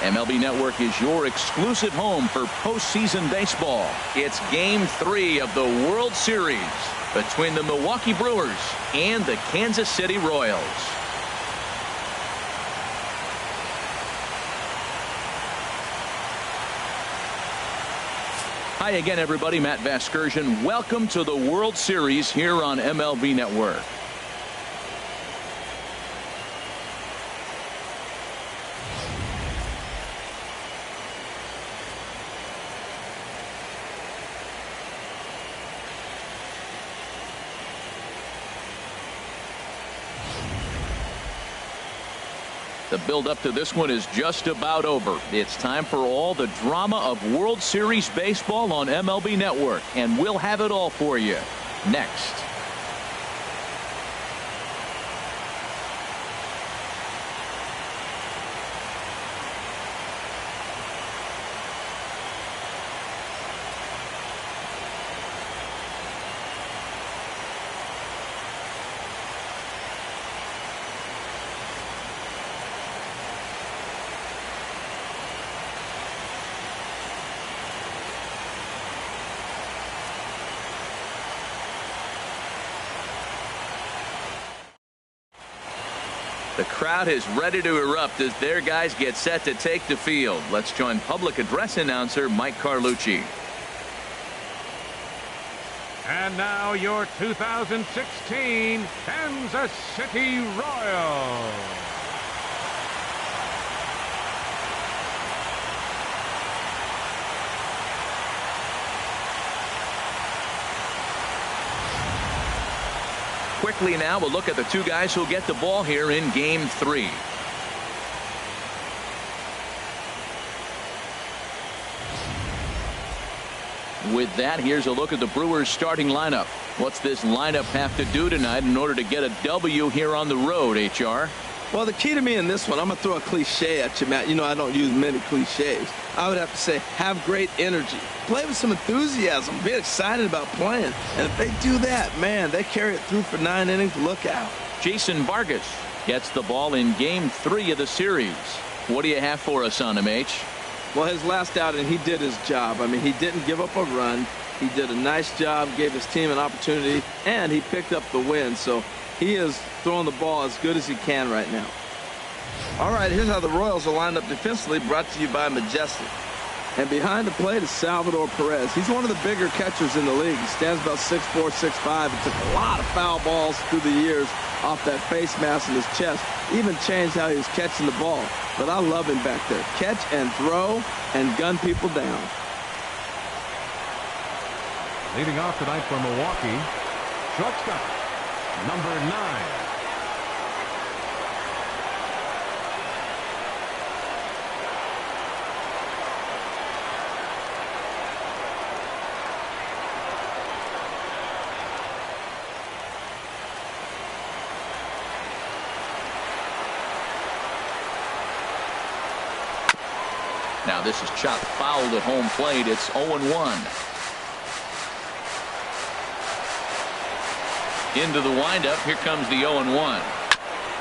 MLB Network is your exclusive home for postseason baseball. It's Game 3 of the World Series between the Milwaukee Brewers and the Kansas City Royals. Hi again, everybody. Matt Vasgersian. Welcome to the World Series here on MLB Network. The build-up to this one is just about over. It's time for all the drama of World Series baseball on MLB Network, and we'll have it all for you next. The crowd is ready to erupt as their guys get set to take the field. Let's join public address announcer Mike Carlucci. And now your 2016 Kansas City Royals. Quickly now, we'll look at the two guys who'll get the ball here in Game 3. With that, here's a look at the Brewers starting lineup. What's this lineup have to do tonight in order to get a W here on the road, HR? Well, the key to me in this one, I'm going to throw a cliche at you, Matt. You know I don't use many cliches. I would have to say have great energy. Play with some enthusiasm. Be excited about playing. And if they do that, man, they carry it through for 9 innings. Look out. Jason Vargas gets the ball in Game 3 of the series. What do you have for us on him, H? Well, his last outing, he did his job. I mean, he didn't give up a run. He did a nice job, gave his team an opportunity, and he picked up the win. So he is throwing the ball as good as he can right now. All right, here's how the Royals are lined up defensively, brought to you by Majestic. And behind the plate is Salvador Perez. He's one of the bigger catchers in the league. He stands about 6'4", 6'5", and took a lot of foul balls through the years off that face mask in his chest. Even changed how he was catching the ball. But I love him back there. Catch and throw and gun people down. Leading off tonight for Milwaukee, shortstop, number 9. Now this is chopped foul at home plate. It's 0-1. Into the windup. Here comes the 0-1.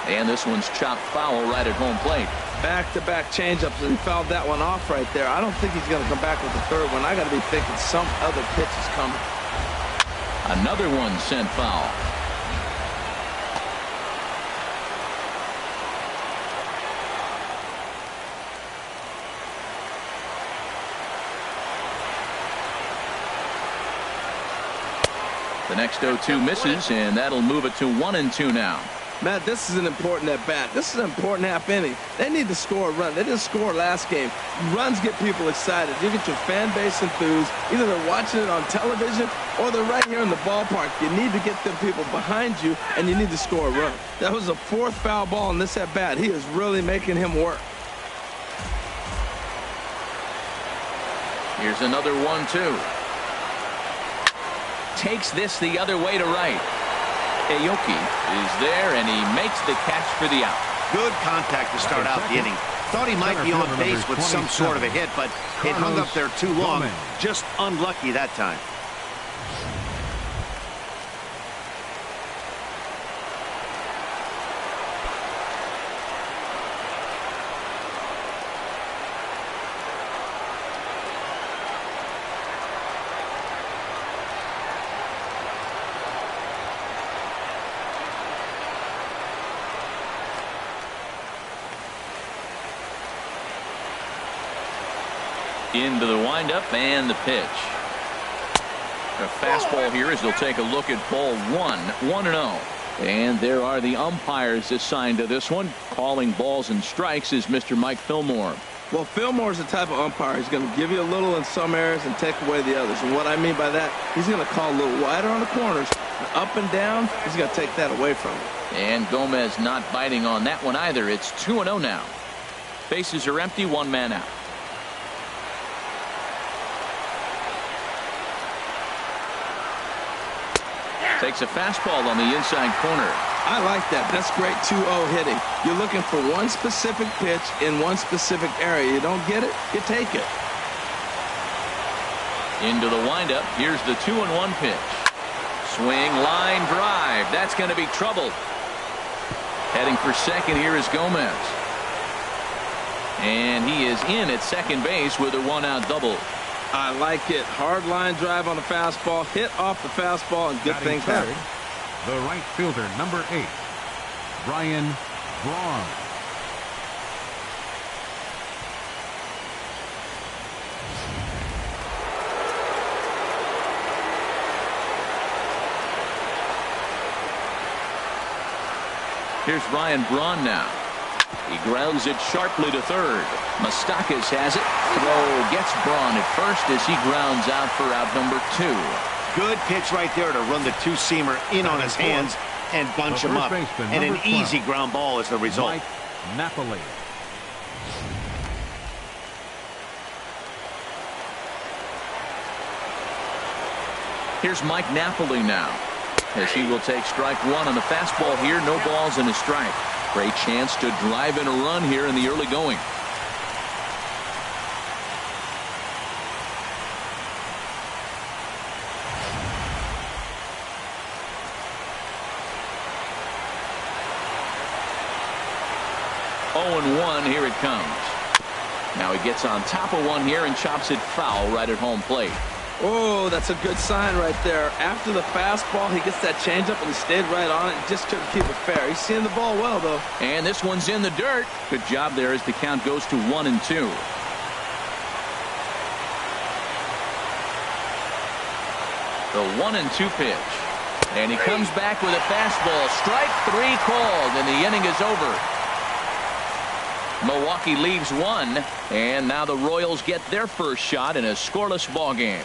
And this one's chopped foul right at home plate. Back-to-back changeups, and he fouled that one off right there. I don't think he's going to come back with the third one. I got to be thinking some other pitch is coming. Another one sent foul. The next 0-2 misses, and that'll move it to 1-2 now. Matt, this is an important at-bat. This is an important half inning. They need to score a run. They didn't score last game. Runs get people excited. You get your fan base enthused. Either they're watching it on television or they're right here in the ballpark. You need to get them people behind you, and you need to score a run. That was the 4th foul ball in this at-bat. He is really making him work. Here's another 1-2. Takes this the other way to right. Aoki is there, and he makes the catch for the out. Good contact to start out the inning. Thought he might be on base with some sort of a hit, but it hung up there too long. Just unlucky that time. Into the windup and the pitch. A fastball here as they'll take a look at ball 1-0. And there are the umpires assigned to this one. Calling balls and strikes is Mr. Mike Fillmore. Well, Fillmore's the type of umpire. He's going to give you a little in some areas and take away the others. And what I mean by that, he's going to call a little wider on the corners. Up and down, he's going to take that away from him. And Gomez not biting on that one either. It's 2-0 now. Bases are empty, one man out. Takes a fastball on the inside corner. I like that. That's great 2-0 hitting. You're looking for one specific pitch in one specific area. You don't get it, you take it. Into the windup. Here's the 2-1 pitch. Swing, line drive. That's going to be trouble. Heading for second here is Gomez. And he is in at second base with a one-out double. I like it. Hard line drive on the fastball. Hit off the fastball and good things happen. The right fielder, number 8, Brian Braun. Here's Ryan Braun now. He grounds it sharply to third. Moustakas has it. Throw gets Braun at first as he grounds out for out number 2. Good pitch right there to run the two-seamer in on his hands and bunch him up. And an easy ground ball is the result. Mike Napoli. Here's Mike Napoli now, as he will take strike one on the fastball here. No balls and a strike. Great chance to drive in a run here in the early going. Oh, 0-1, here it comes. Now he gets on top of one here and chops it foul right at home plate. Oh, that's a good sign right there. After the fastball, he gets that changeup and he stayed right on it and just couldn't keep it fair. He's seeing the ball well, though. And this one's in the dirt. Good job there as the count goes to 1-2. The 1-2 pitch. And he comes back with a fastball. Strike 3 called, and the inning is over. Milwaukee leaves one, and now the Royals get their first shot in a scoreless ball game.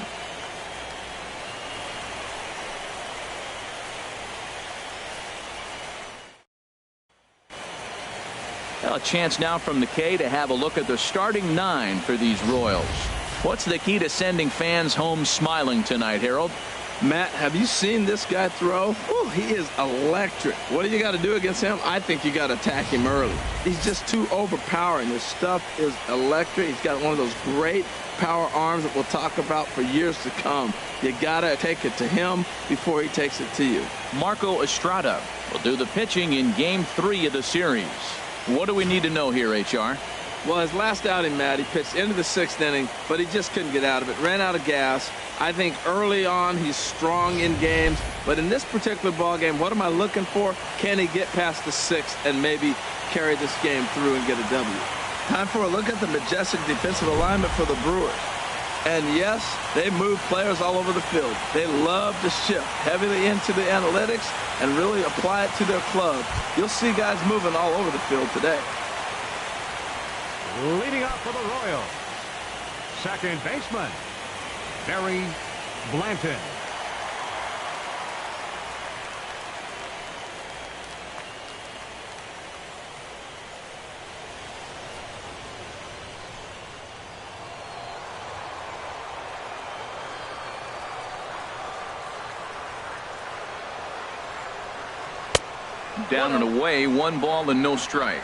A chance now from the K to have a look at the starting 9 for these Royals. What's the key to sending fans home smiling tonight, Harold? Matt, have you seen this guy throw? Ooh, he is electric. What do you got to do against him? I think you got to attack him early. He's just too overpowering. His stuff is electric. He's got one of those great power arms that we'll talk about for years to come. You got to take it to him before he takes it to you. Marco Estrada will do the pitching in Game 3 of the series. What do we need to know here, HR? Well, his last outing, Matt, he pitched into the 6th inning, but he just couldn't get out of it. Ran out of gas. I think early on he's strong in games, but in this particular ball game, what am I looking for? Can he get past the 6th and maybe carry this game through and get a W? Time for a look at the majestic defensive alignment for the Brewers. And yes, they move players all over the field. They love to shift heavily into the analytics and really apply it to their club. You'll see guys moving all over the field today. Leading off for the Royals, second baseman, Barry Blanton. Down and away, 1 ball and no strikes.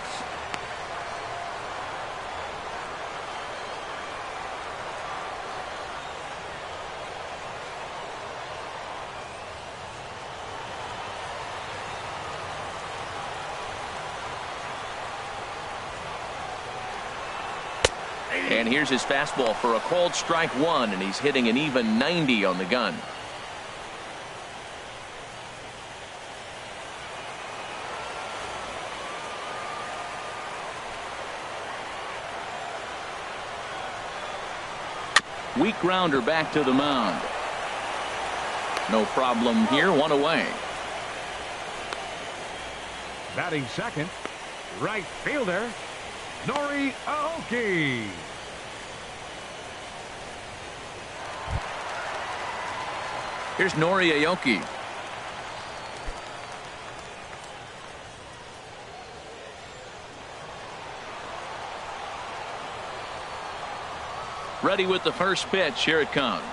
And here's his fastball for a called strike 1, and he's hitting an even 90 on the gun. Weak grounder back to the mound. No problem here. One away. Batting second, right fielder, Nori Aoki. Here's Nori Aoki. Ready with the first pitch. Here it comes.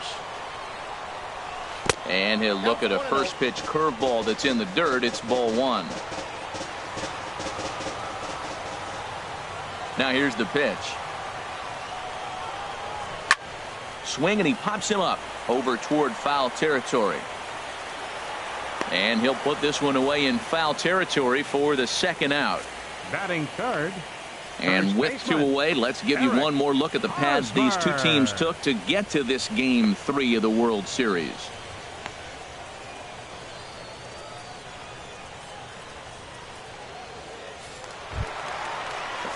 And he'll look at a first pitch curveball that's in the dirt. It's ball one. Now here's the pitch. Swing, and he pops him up over toward foul territory. And he'll put this one away in foul territory for the second out. Batting third. And with two away, let's give you one more look at the paths these two teams took to get to this Game 3 of the World Series.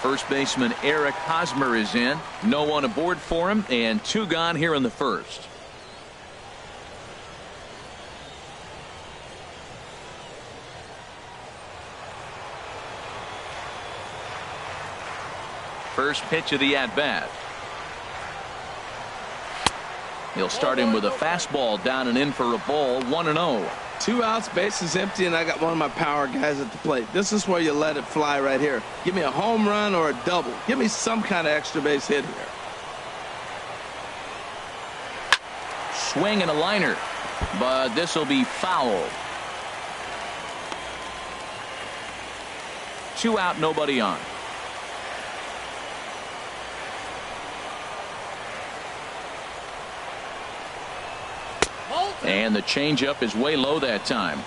First baseman Eric Hosmer is in. No one aboard for him, and two gone here in the first. First pitch of the at-bat. He'll start him with a fastball down and in for a ball. 1-0. 2 outs, bases empty, and I got one of my power guys at the plate. This is where you let it fly right here. Give me a home run or a double. Give me some kind of extra base hit here. Swing and a liner, but this will be foul. 2 out, nobody on. And the changeup is way low that time.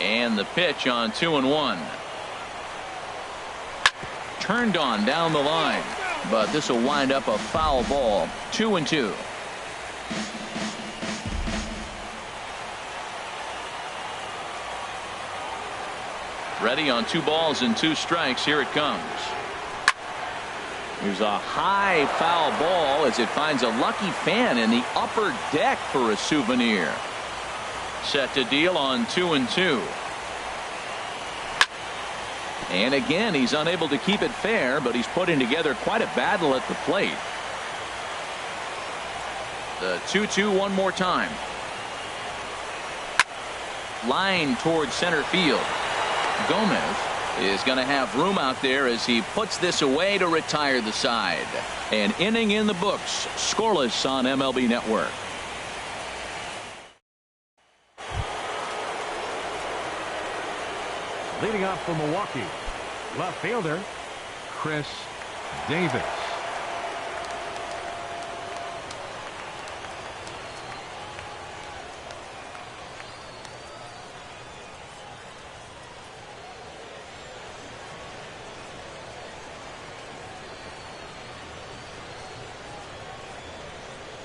And the pitch on 2-1. Turned on down the line, but this will wind up a foul ball. 2-2. Ready on 2 balls and 2 strikes. Here it comes. Here's a high foul ball as it finds a lucky fan in the upper deck for a souvenir. Set to deal on 2-2. And again, he's unable to keep it fair, but he's putting together quite a battle at the plate. The 2-2 one more time. Line towards center field. Gomez is going to have room out there as he puts this away to retire the side. An inning in the books, scoreless on MLB Network. Leading off for Milwaukee, left fielder Chris Davis.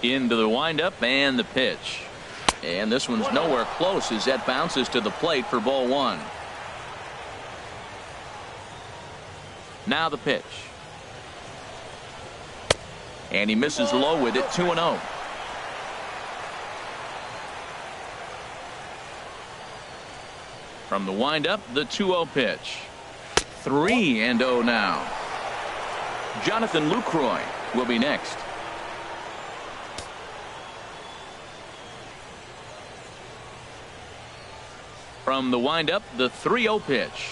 Into the windup and the pitch. And this one's nowhere close as that bounces to the plate for ball one. Now the pitch. And he misses low with it. 2-0. From the windup, the 2-0 pitch. 3-0 now. Jonathan Lucroy will be next. From the windup, the 3-0 pitch.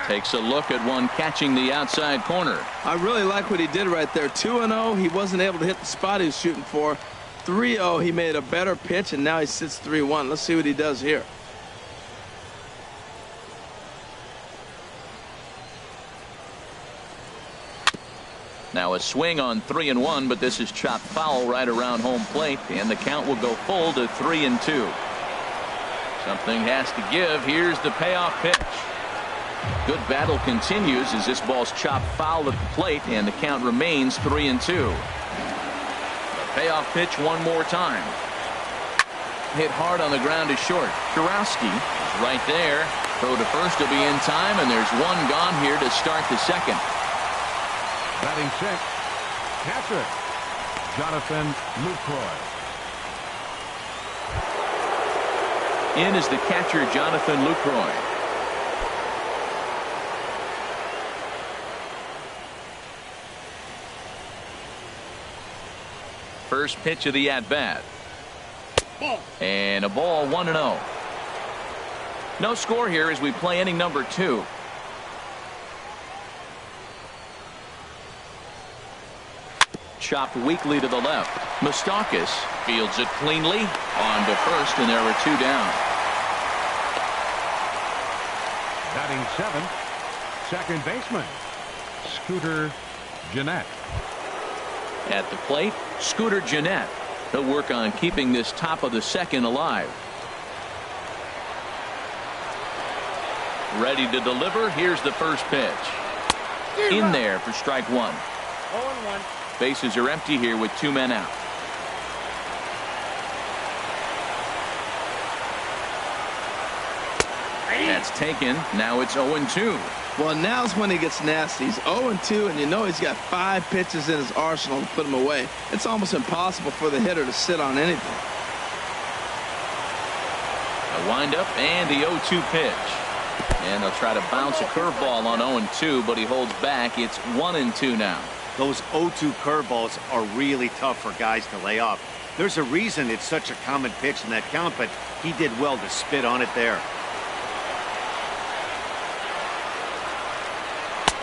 Takes a look at one catching the outside corner. I really like what he did right there. 2-0, he wasn't able to hit the spot he was shooting for. 3-0, he made a better pitch, and now he sits 3-1. Let's see what he does here. Now a swing on 3-1, but this is chopped foul right around home plate, and the count will go full to 3-2. Something has to give. Here's the payoff pitch. Good battle continues as this ball's chopped foul at the plate, and the count remains 3-2. The payoff pitch one more time. Hit hard on the ground to short. Kurowski is right there. Throw to first will be in time, and there's one gone here to start the second. Batting sixth, catcher Jonathan Lucroy. In is the catcher, Jonathan Lucroy. First pitch of the at-bat. And a ball, 1-0. No score here as we play inning number 2. Chopped weakly to the left. Moustakas fields it cleanly on to first, and there are 2 down. Batting seventh, second baseman Scooter Gennett. At the plate, Scooter Gennett. He'll work on keeping this top of the second alive. Ready to deliver. Here's the first pitch. In there for strike 1. 0-1. Bases are empty here with 2 men out. That's taken. Now it's 0-2. Well, now's when he gets nasty. He's 0-2, and you know he's got 5 pitches in his arsenal to put him away. It's almost impossible for the hitter to sit on anything. A windup and the 0-2 pitch. And they'll try to bounce a curveball on 0-2, but he holds back. It's 1-2 now. Those 0-2 curveballs are really tough for guys to lay off. There's a reason it's such a common pitch in that count, but he did well to spit on it there.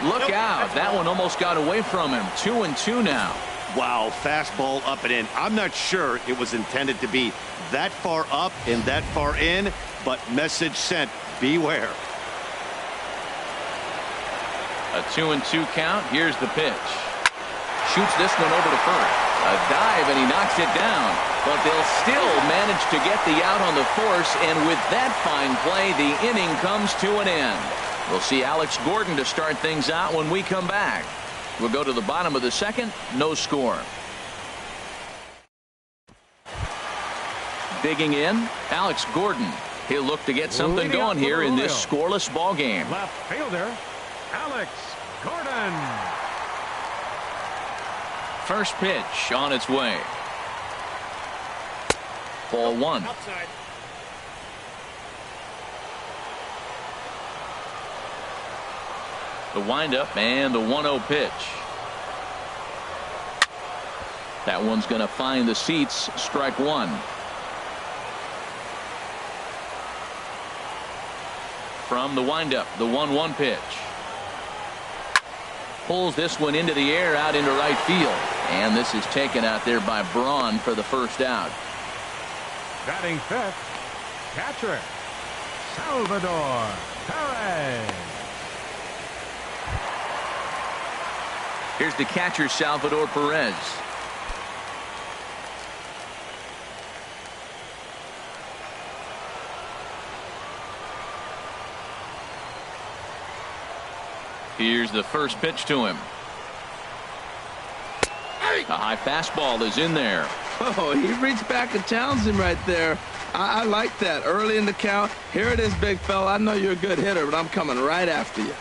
Look out. That one almost got away from him. 2-2 now. Wow, fastball up and in. I'm not sure it was intended to be that far up and that far in, but message sent, beware. A 2-2 count. Here's the pitch. Shoots this one over to first. A dive, and he knocks it down. But they'll still manage to get the out on the force, and with that fine play, the inning comes to an end. We'll see Alex Gordon to start things out when we come back. We'll go to the bottom of the second. No score. Digging in, Alex Gordon. He'll look to get something going here in this scoreless ball game. Left fielder Alex Gordon. First pitch on its way. Ball 1. Outside. The windup and the 1-0 pitch. That one's going to find the seats. Strike 1. From the windup, the 1-1 pitch. Pulls this one into the air out into right field. And this is taken out there by Braun for the first out. Batting fifth, catcher Salvador Perez. Here's the catcher, Salvador Perez. Here's the first pitch to him. A high fastball is in there. Oh, he reached back and challenged him right there. I like that. Early in the count. Here it is, big fella. I know you're a good hitter, but I'm coming right after you.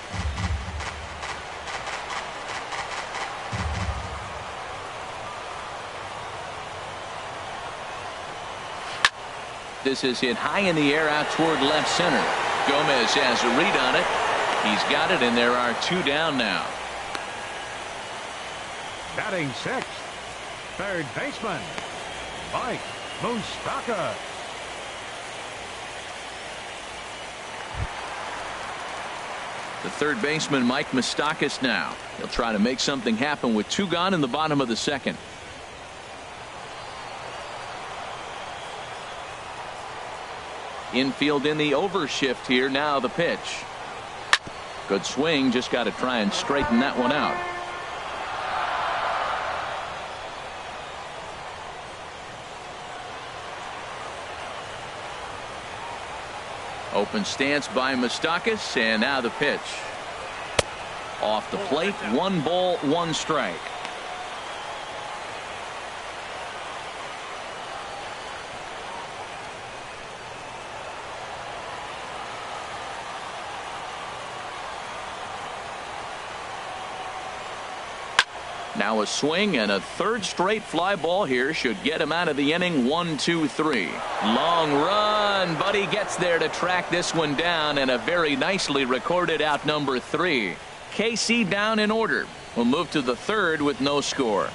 This is hit high in the air out toward left center. Gomez has a read on it. He's got it, and there are 2 down now. Batting sixth, third baseman Mike Moustakas. The third baseman, Mike Moustakas, now. He'll try to make something happen with 2 gone in the bottom of the second. Infield in the overshift here. Now the pitch. Good swing. Just got to try and straighten that one out. Open stance by Moustakas, and now the pitch. Off the plate. 1 ball, 1 strike. Now a swing and a third straight fly ball here should get him out of the inning. 1-2-3. Long run, but he gets there to track this one down, and a very nicely recorded out number 3. KC down in order. We'll move to the third with no score.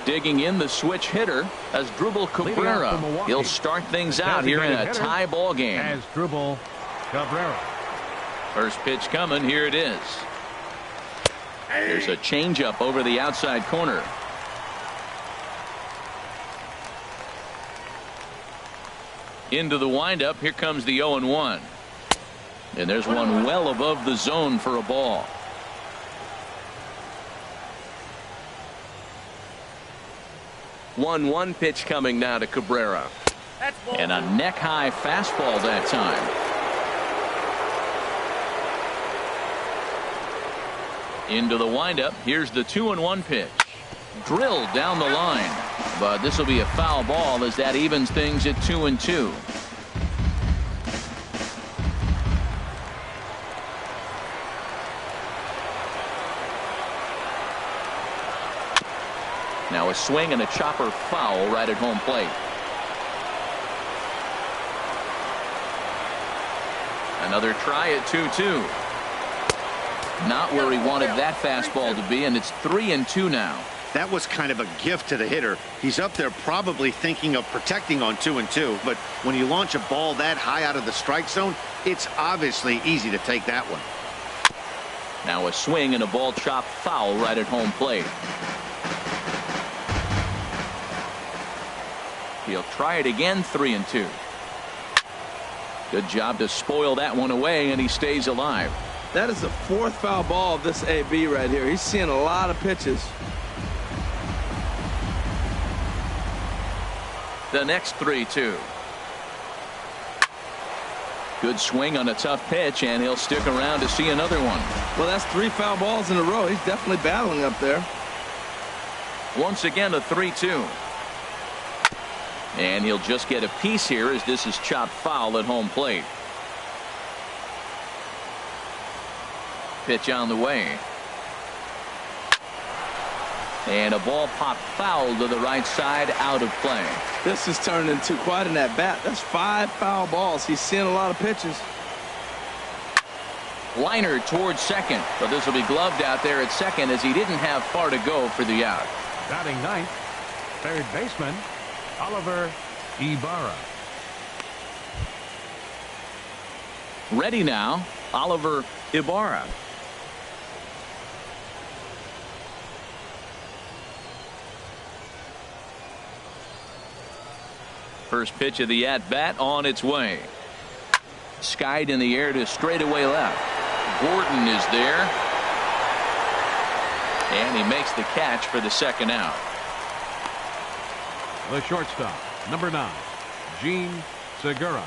Digging in the switch hitter as Drupal Cabrera. He'll start things out here in a tie ball game. As Drupal Cabrera. First pitch coming. Here it is. There's a changeup over the outside corner. Into the windup. Here comes the 0-1. And there's one well above the zone for a ball. One pitch coming now to Cabrera. And a neck high fastball that time. Into the windup. Here's the 2-1 pitch. Drilled down the line. But this will be a foul ball as that evens things at 2-2. Now a swing and a chopper foul right at home plate. Another try at 2-2. Not where he wanted that fastball to be, and it's 3-2 now. That was kind of a gift to the hitter. He's up there probably thinking of protecting on 2-2, but when you launch a ball that high out of the strike zone, it's obviously easy to take that one. Now a swing and a ball chop foul right at home plate. He'll try it again. 3-2. Good job to spoil that one away, and he stays alive. That is the fourth foul ball of this AB right here. He's seeing a lot of pitches. The next 3-2. Good swing on a tough pitch, and he'll stick around to see another one. Well, that's 3 foul balls in a row. He's definitely battling up there. Once again, a 3-2. And he'll just get a piece here as this is chopped foul at home plate. Pitch on the way. And a ball popped foul to the right side, out of play. This is turning into quite an at-bat. That's 5 foul balls. He's seeing a lot of pitches. Liner towards second, but this will be gloved out there at second as he didn't have far to go for the out. Batting ninth, third baseman Oliver Ibarra. Ready now, Oliver Ibarra. First pitch of the at-bat on its way. Skied in the air to straightaway left. Gordon is there. And he makes the catch for the second out. The shortstop, number 9, Gene Segura.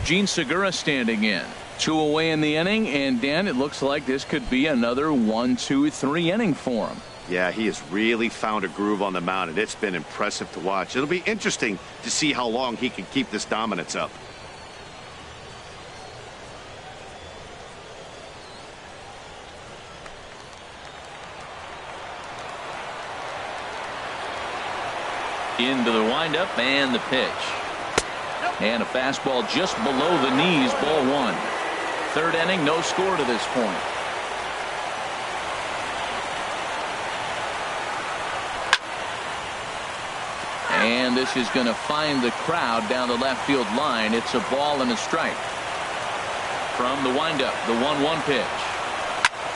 Gene Segura standing in. 2 away in the inning, and Dan, it looks like this could be another 1-2-3 inning for him. Yeah, he has really found a groove on the mound, and it's been impressive to watch. It'll be interesting to see how long he can keep this dominance up. Into the windup and the pitch. And a fastball just below the knees, ball 1. Third inning, no score to this point. And this is going to find the crowd down the left field line. It's a ball and a strike. From the windup, the 1-1 pitch.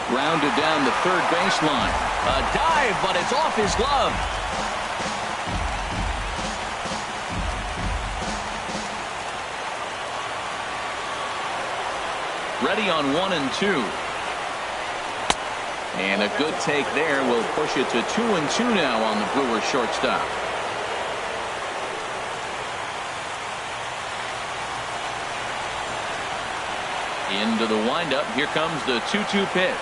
Grounded down the third baseline. A dive, but it's off his glove. Ready on 1 and 2. And a good take there will push it to 2 and 2 now on the Brewers shortstop. Into the windup. Here comes the 2-2 pitch.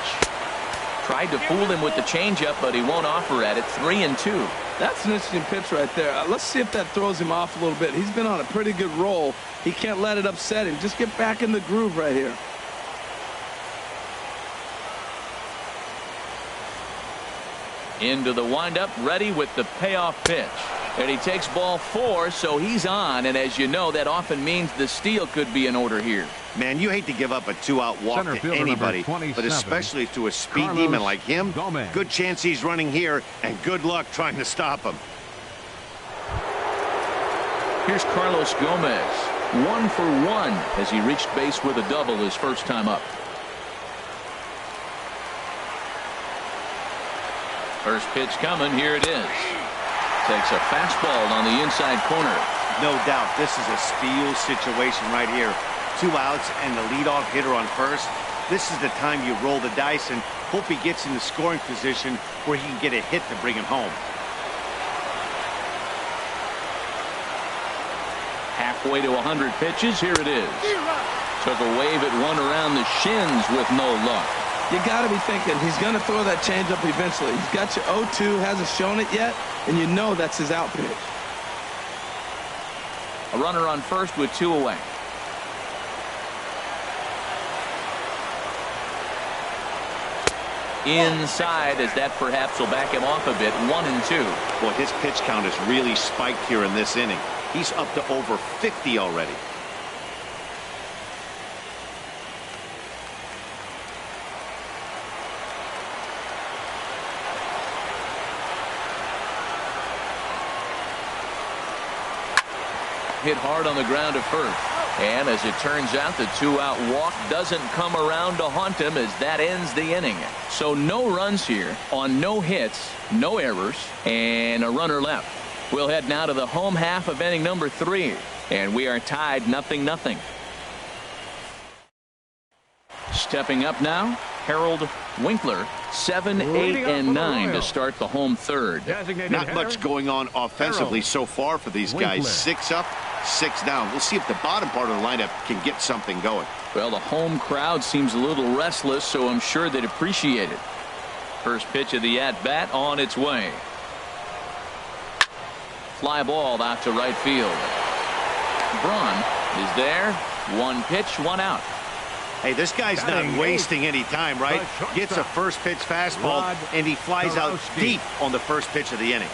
Tried to fool him with the changeup, but he won't offer at it. 3 and 2. That's an interesting pitch right there. Let's see if that throws him off a little bit. He's been on a pretty good roll. He can't let it upset him. Just get back in the groove right here. Into the windup, ready with the payoff pitch. And he takes ball 4, so he's on. And as you know, that often means the steal could be in order here. Man, you hate to give up a 2-out walk to anybody, but especially to a speed demon like him. Good chance he's running here, and good luck trying to stop him. Here's Carlos Gomez, 1 for 1 as he reached base with a double his first time up. First pitch coming. Here it is. Takes a fastball on the inside corner. No doubt this is a steal situation right here. 2 outs and the leadoff hitter on first. This is the time you roll the dice and hope he gets in the scoring position where he can get a hit to bring him home. Halfway to 100 pitches. Here it is. Took a wave at one around the shins with no luck. You got to be thinking he's going to throw that changeup eventually. He's got you 0-2, hasn't shown it yet, and you know that's his out pitch. A runner on first with 2 away. Inside, as that perhaps will back him off a bit. 1-2. Well, his pitch count has really spiked here in this inning. He's up to over 50 already. Hit hard on the ground to first. And as it turns out, the 2-out walk doesn't come around to haunt him as that ends the inning. So no runs here on no hits, no errors, and a runner left. We'll head now to the home half of inning number 3. And we are tied 0-0. Stepping up now, Harold Winkler, 7, 8, and 9 to start the home third. Not much going on offensively so far for these guys. 6 up, 6 down. We'll see if the bottom part of the lineup can get something going. Well, the home crowd seems a little restless, so I'm sure they'd appreciate it. First pitch of the at-bat on its way. Fly ball out to right field. Braun is there. 1 pitch, 1 out. Hey, this guy's not wasting any time, right? Gets a first pitch fastball, and he flies out deep on the first pitch of the inning.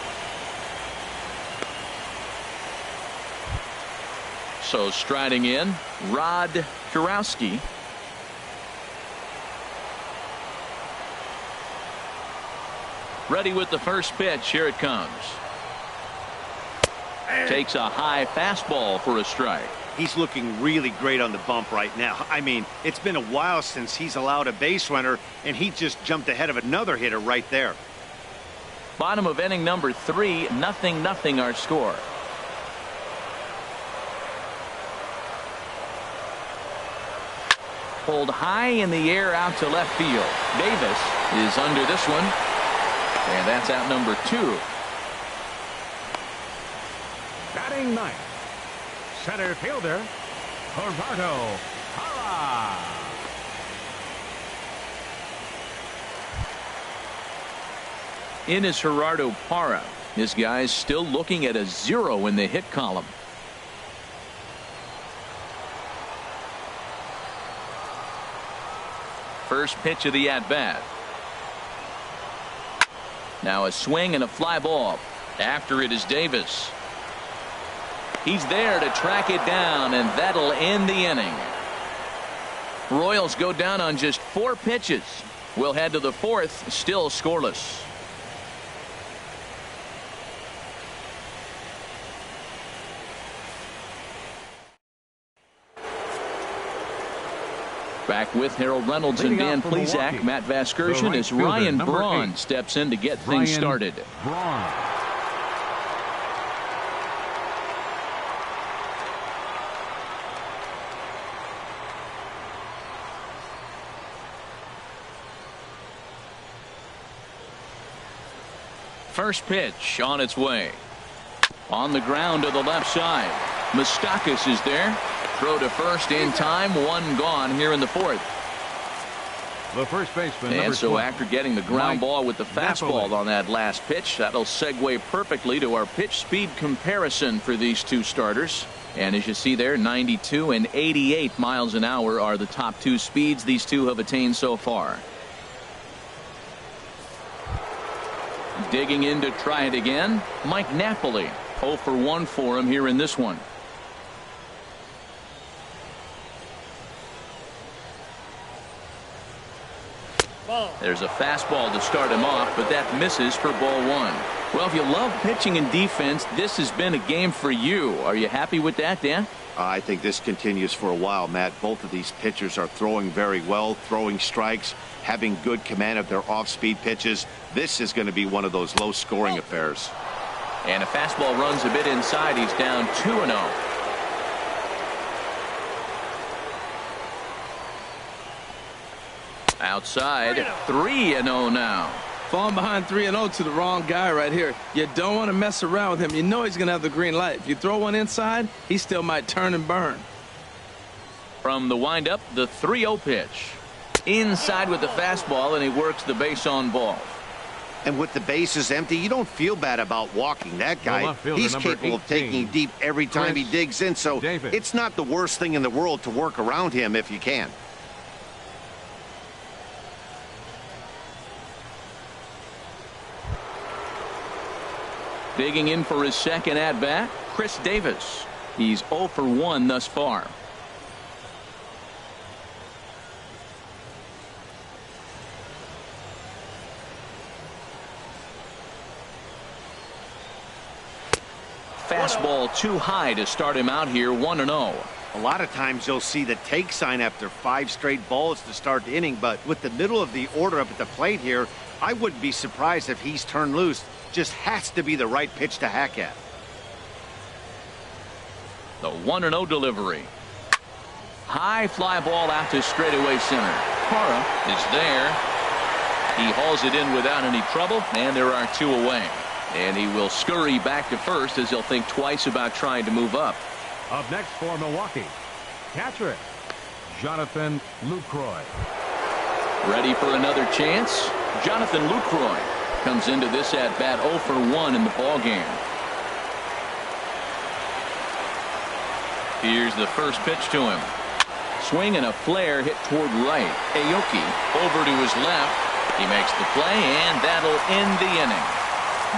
So striding in, Rod Kurowski. Ready with the first pitch. Here it comes. Takes a high fastball for a strike. He's looking really great on the bump right now. I mean, it's been a while since he's allowed a base runner, and he just jumped ahead of another hitter right there. Bottom of inning number 3, 0-0 our score. Pulled high in the air out to left field. Davis is under this one, and that's out number 2. Batting 9th, center fielder, Gerardo Parra. In is Gerardo Parra. This guy's still looking at a 0 in the hit column. First pitch of the at-bat. Now a swing and a fly ball. After it is Davis. He's there to track it down, and that'll end the inning. Royals go down on just 4 pitches. We'll head to the 4th, still scoreless. Back with Harold Reynolds and Dan Plesac, Matt Vasgersian, as Ryan Braun steps in to get things started. First pitch on its way. On the ground to the left side. Moustakas is there. Throw to first in time. 1 gone here in the 4th. The first baseman, And number so 12, after getting the ground Mike ball with the fastball Napoli. on that last pitch, that'll segue perfectly to our pitch speed comparison for these two starters. And as you see there, 92 and 88 miles an hour are the top two speeds these two have attained so far. Digging in to try it again, Mike Napoli. 0 for 1 for him here in this one. There's a fastball to start him off, but that misses for ball one. Well, if you love pitching and defense, this has been a game for you. Are you happy with that, Dan? I think this continues for a while, Matt. Both of these pitchers are throwing very well, throwing strikes, having good command of their off-speed pitches. This is going to be one of those low-scoring affairs. And a fastball runs a bit inside. He's down 2-0. Outside, 3-0 now. Falling behind 3-0 to the wrong guy right here. You don't want to mess around with him. You know he's going to have the green light. If you throw one inside, he still might turn and burn. From the windup, the 3-0 pitch. Inside with the fastball, and he works the base on ball. And with the bases empty, you don't feel bad about walking that guy. left fielder, He's number capable of 18, taking deep every time he Chris digs in, so Davis. it's not the worst thing in the world to work around him if you can. Digging in for his second at-bat, Chris Davis. He's 0 for 1 thus far. Fastball too high to start him out here, 1-0. A lot of times you'll see the take sign after 5 straight balls to start the inning, but with the middle of the order up at the plate here, I wouldn't be surprised if he's turned loose. Just has to be the right pitch to hack at. The 1-0 delivery. High fly ball out to straightaway center. Parra is there. He hauls it in without any trouble, and there are 2 away. And he will scurry back to first as he'll think twice about trying to move up. Up next for Milwaukee, catcher Jonathan Lucroy. Ready for another chance? Jonathan Lucroy comes into this at bat 0 for 1 in the ball game. Here's the first pitch to him. Swing and a flare hit toward right. Aoki over to his left. He makes the play, and that'll end the inning.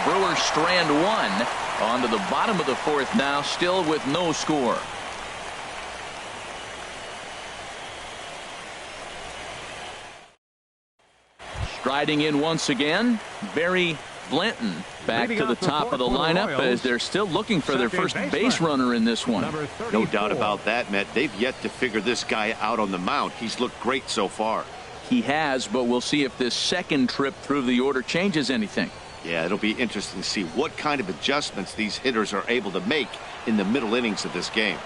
Brewers strand 1 on to the bottom of the 4th now, still with no score. Striding in once again, Barry Blanton back Leading to the off the top of the fourth for the lineup Royals, as they're still looking for their second first baseman, base runner in this one. Number No doubt 34. about that, Matt. They've yet to figure this guy out on the mound. He's looked great so far. He has, but we'll see if this second trip through the order changes anything. Yeah, it'll be interesting to see what kind of adjustments these hitters are able to make in the middle innings of this game.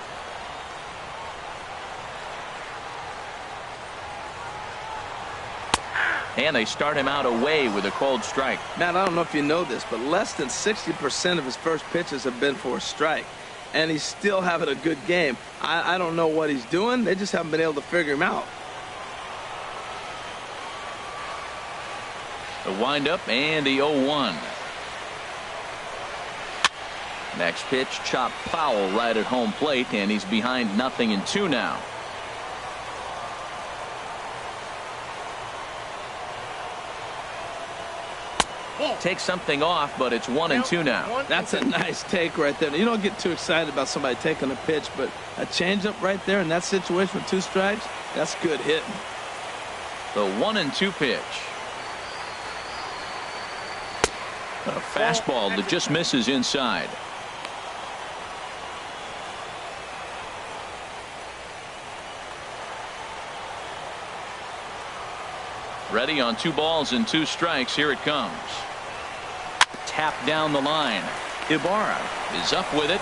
And they start him out away with a cold strike. Matt, I don't know if you know this, but less than 60% of his first pitches have been for a strike. And he's still having a good game. I don't know what he's doing. They just haven't been able to figure him out. The windup and the 0-1. Next pitch chopped foul right at home plate, and he's behind 0-2 now. Takes something off, but it's 1-2 now. That's a nice take right there. You don't get too excited about somebody taking a pitch, but a changeup right there in that situation with 2 strikes, that's good hitting. The 1-2 pitch. A fastball that just misses inside. Ready on 2 balls and 2 strikes. Here it comes. Tap down the line. Ibarra is up with it.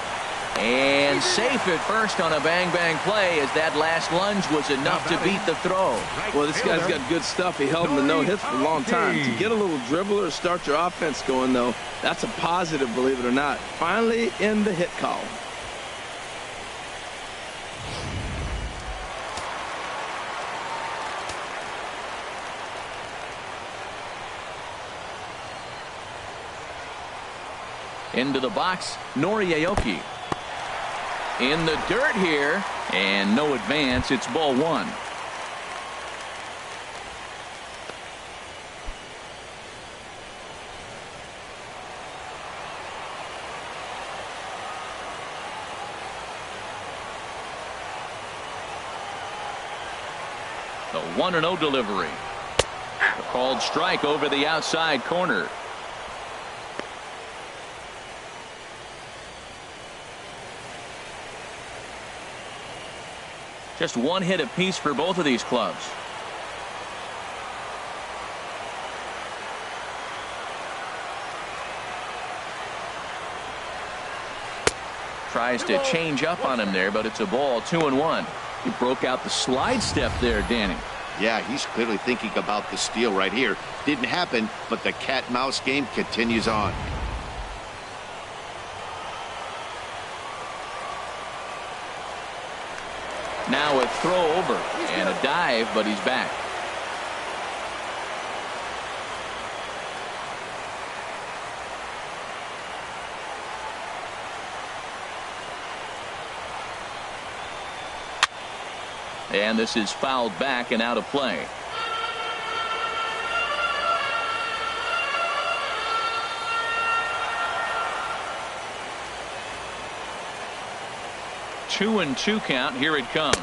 And safe at first on a bang-bang play, as that last lunge was enough to beat the throw. Well, this guy's got good stuff. He held him to no hits for a long time. To get a little dribbler to start your offense going, though, that's a positive, believe it or not. Finally in the hit column. Into the box, Noriaoki. In the dirt here, and no advance. It's ball one. The 1-0 delivery. A called strike over the outside corner. Just one hit apiece for both of these clubs. Tries to change up on him there, but it's a ball. 2-1. He broke out the slide step there, Danny. Yeah, he's clearly thinking about the steal right here. Didn't happen, but the cat-mouse game continues on. Now a throw over and a dive, but he's back. And this is fouled back and out of play. Two and two count. Here it comes.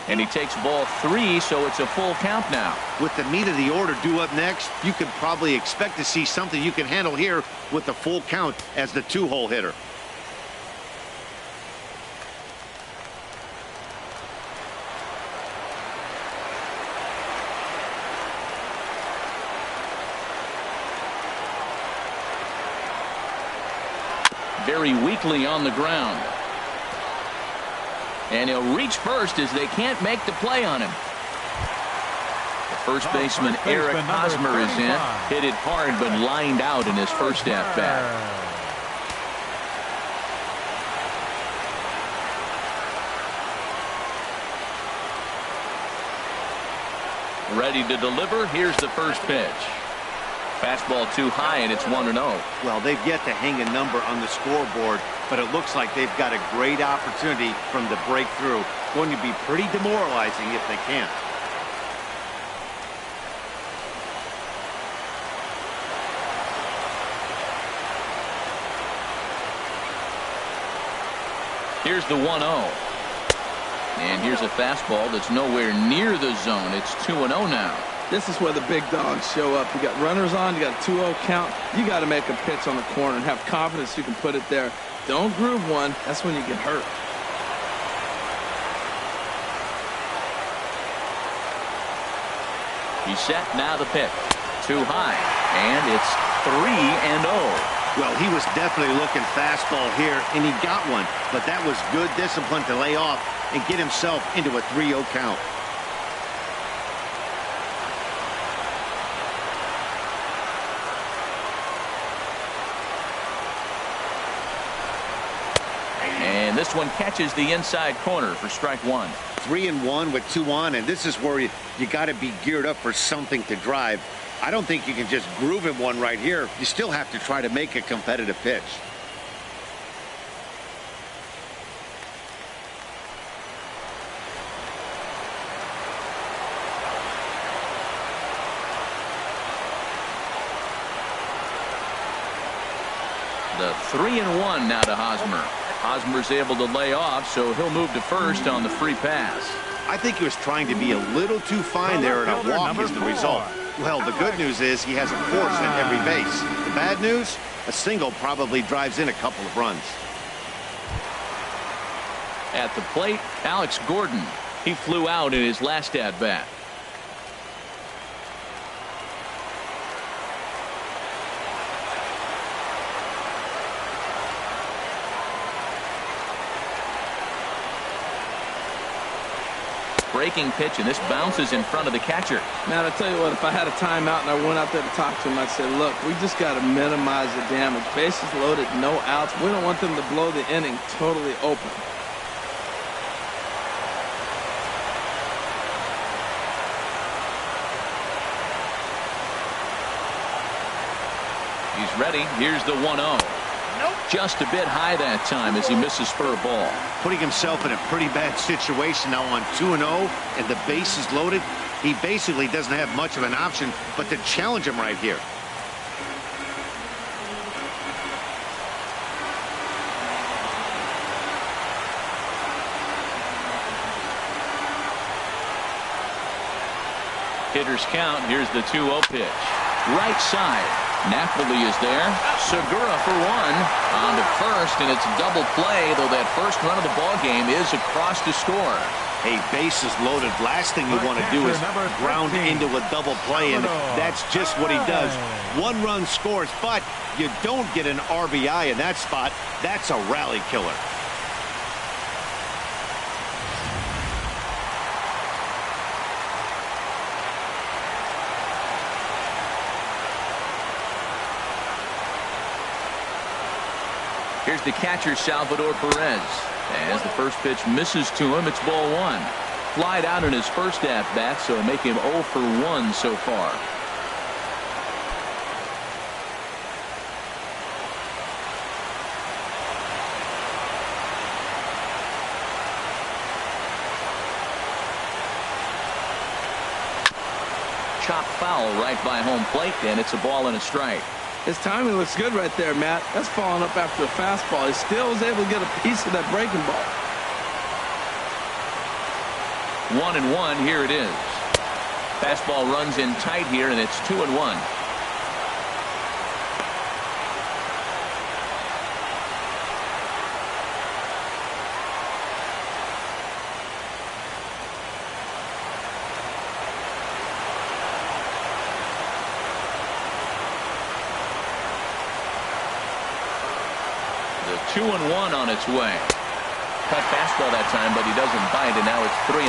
And he takes ball 3, so it's a full count now. With the meat of the order due up next, you could probably expect to see something you can handle here with the full count as the 2-hole hitter. Very weakly on the ground. And he'll reach first as they can't make the play on him. The first baseman, Eric Hosmer, is in. Hit it hard, but lined out in his first at-bat. Ready to deliver. Here's the first pitch. Fastball too high, and it's 1-0. Well, they've yet to hang a number on the scoreboard, but it looks like they've got a great opportunity from the breakthrough. Going to be pretty demoralizing if they can't. Here's the 1-0. And here's a fastball that's nowhere near the zone. It's 2-0 now. This is where the big dogs show up. You got runners on, you got a 2-0 count. You got to make a pitch on the corner and have confidence you can put it there. Don't groove one. That's when you get hurt. He's set. Now the pitch. Too high. And it's 3-0. Well, he was definitely looking fastball here, and he got one. But that was good discipline to lay off and get himself into a 3-0 count. And this one catches the inside corner for strike one. 3-1 with 2 on, and this is where you got to be geared up for something to drive. I don't think you can just groove him one right here. You still have to try to make a competitive pitch. The 3-1 now to Hosmer. Hosmer's able to lay off, so he'll move to first on the free pass. I think he was trying to be a little too fine there, and a walk is the result. Well, the good news is he has a force at every base. The bad news, a single probably drives in a couple of runs. At the plate, Alex Gordon. He flew out in his last at-bat. Breaking pitch, and this bounces in front of the catcher. Man, I tell you what, if I had a timeout and I went out there to talk to him, I'd say, look, we just got to minimize the damage. Bases loaded, no outs. We don't want them to blow the inning totally open. He's ready. Here's the 1-0. Just a bit high that time as he misses for a ball. Putting himself in a pretty bad situation now on 2-0 and the base is loaded. He basically doesn't have much of an option but to challenge him right here. Hitters count. Here's the 2-0 pitch. Right side. Napoli is there. Segura for one. On to first, and it's a double play, though that first run of the ball game is across to score. Hey, bases loaded. Last thing you want to do is ground into a double play, and that's just what he does. One run scores, but you don't get an RBI in that spot. That's a rally killer. Here's the catcher, Salvador Perez. As the first pitch misses to him, it's ball one. Flied out in his first at-bat, so make him 0 for 1 so far. Chop foul right by home plate, and it's a ball and a strike. His timing looks good right there, Matt. That's following up after a fastball. He still was able to get a piece of that breaking ball. 1-1. Here it is. Fastball runs in tight here, and it's 2-1. The 2-1 on its way. Cut fastball that time, but he doesn't bite, and now it's 3-1.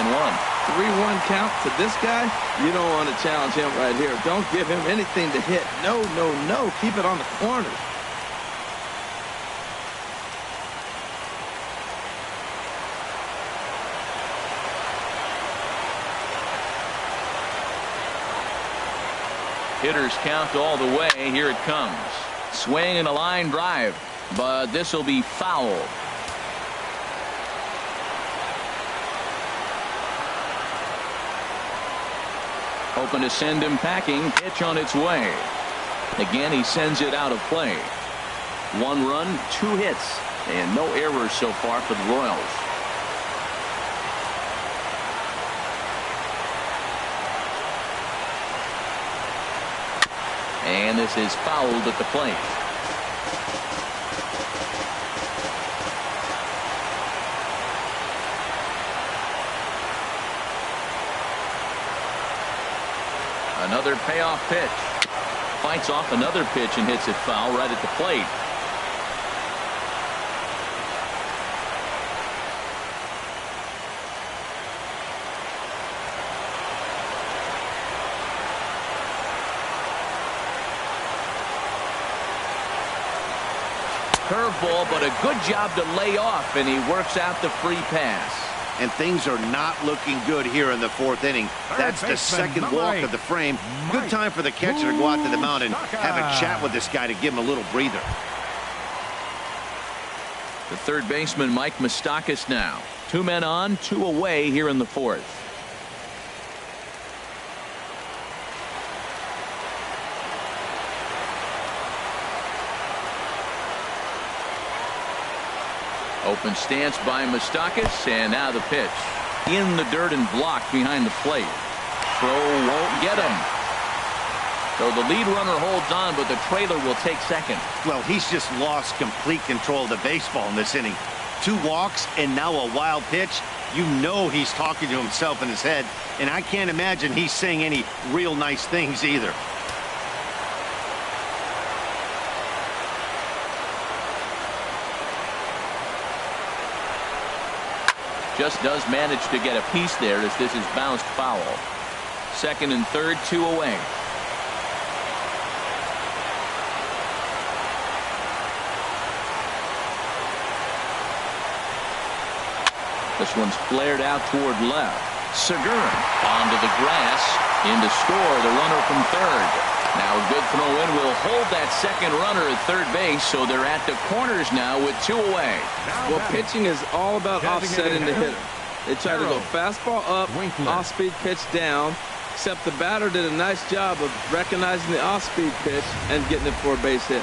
3-1 count to this guy. You don't want to challenge him right here. Don't give him anything to hit. No, no, no. Keep it on the corner. Hitters count all the way. Here it comes. Swing and a line drive, but this will be foul. Hoping to send him packing. Pitch on its way. Again, he sends it out of play. 1 run, 2 hits, and no errors so far for the Royals. And this is fouled at the plate. Another payoff pitch. Fights off another pitch and hits it foul right at the plate. Curveball, but a good job to lay off, and he works out the free pass. And things are not looking good here in the 4th inning. That's the second walk of the frame. Good time for the catcher to go out to the mound and have a chat with this guy to give him a little breather. The third baseman, Mike Moustakas, now. 2 men on, 2 away here in the 4th. Open stance by Moustakas, and now the pitch. In the dirt and blocked behind the plate. Throw won't get him. So the lead runner holds on, but the trailer will take second. Well, he's just lost complete control of the baseball in this inning. 2 walks and now a wild pitch. You know he's talking to himself in his head, and I can't imagine he's saying any real nice things either. Just does manage to get a piece there as this is bounced foul. 2nd and 3rd, 2 away. This one's flared out toward left. Segura onto the grass. In to score the runner from 3rd. Now a good throw in will hold that second runner at third base, so they're at the corners now with 2 away. Well, pitching is all about offsetting the hitter. They try to go fastball up, off-speed pitch down, except the batter did a nice job of recognizing the off-speed pitch and getting it for a base hit.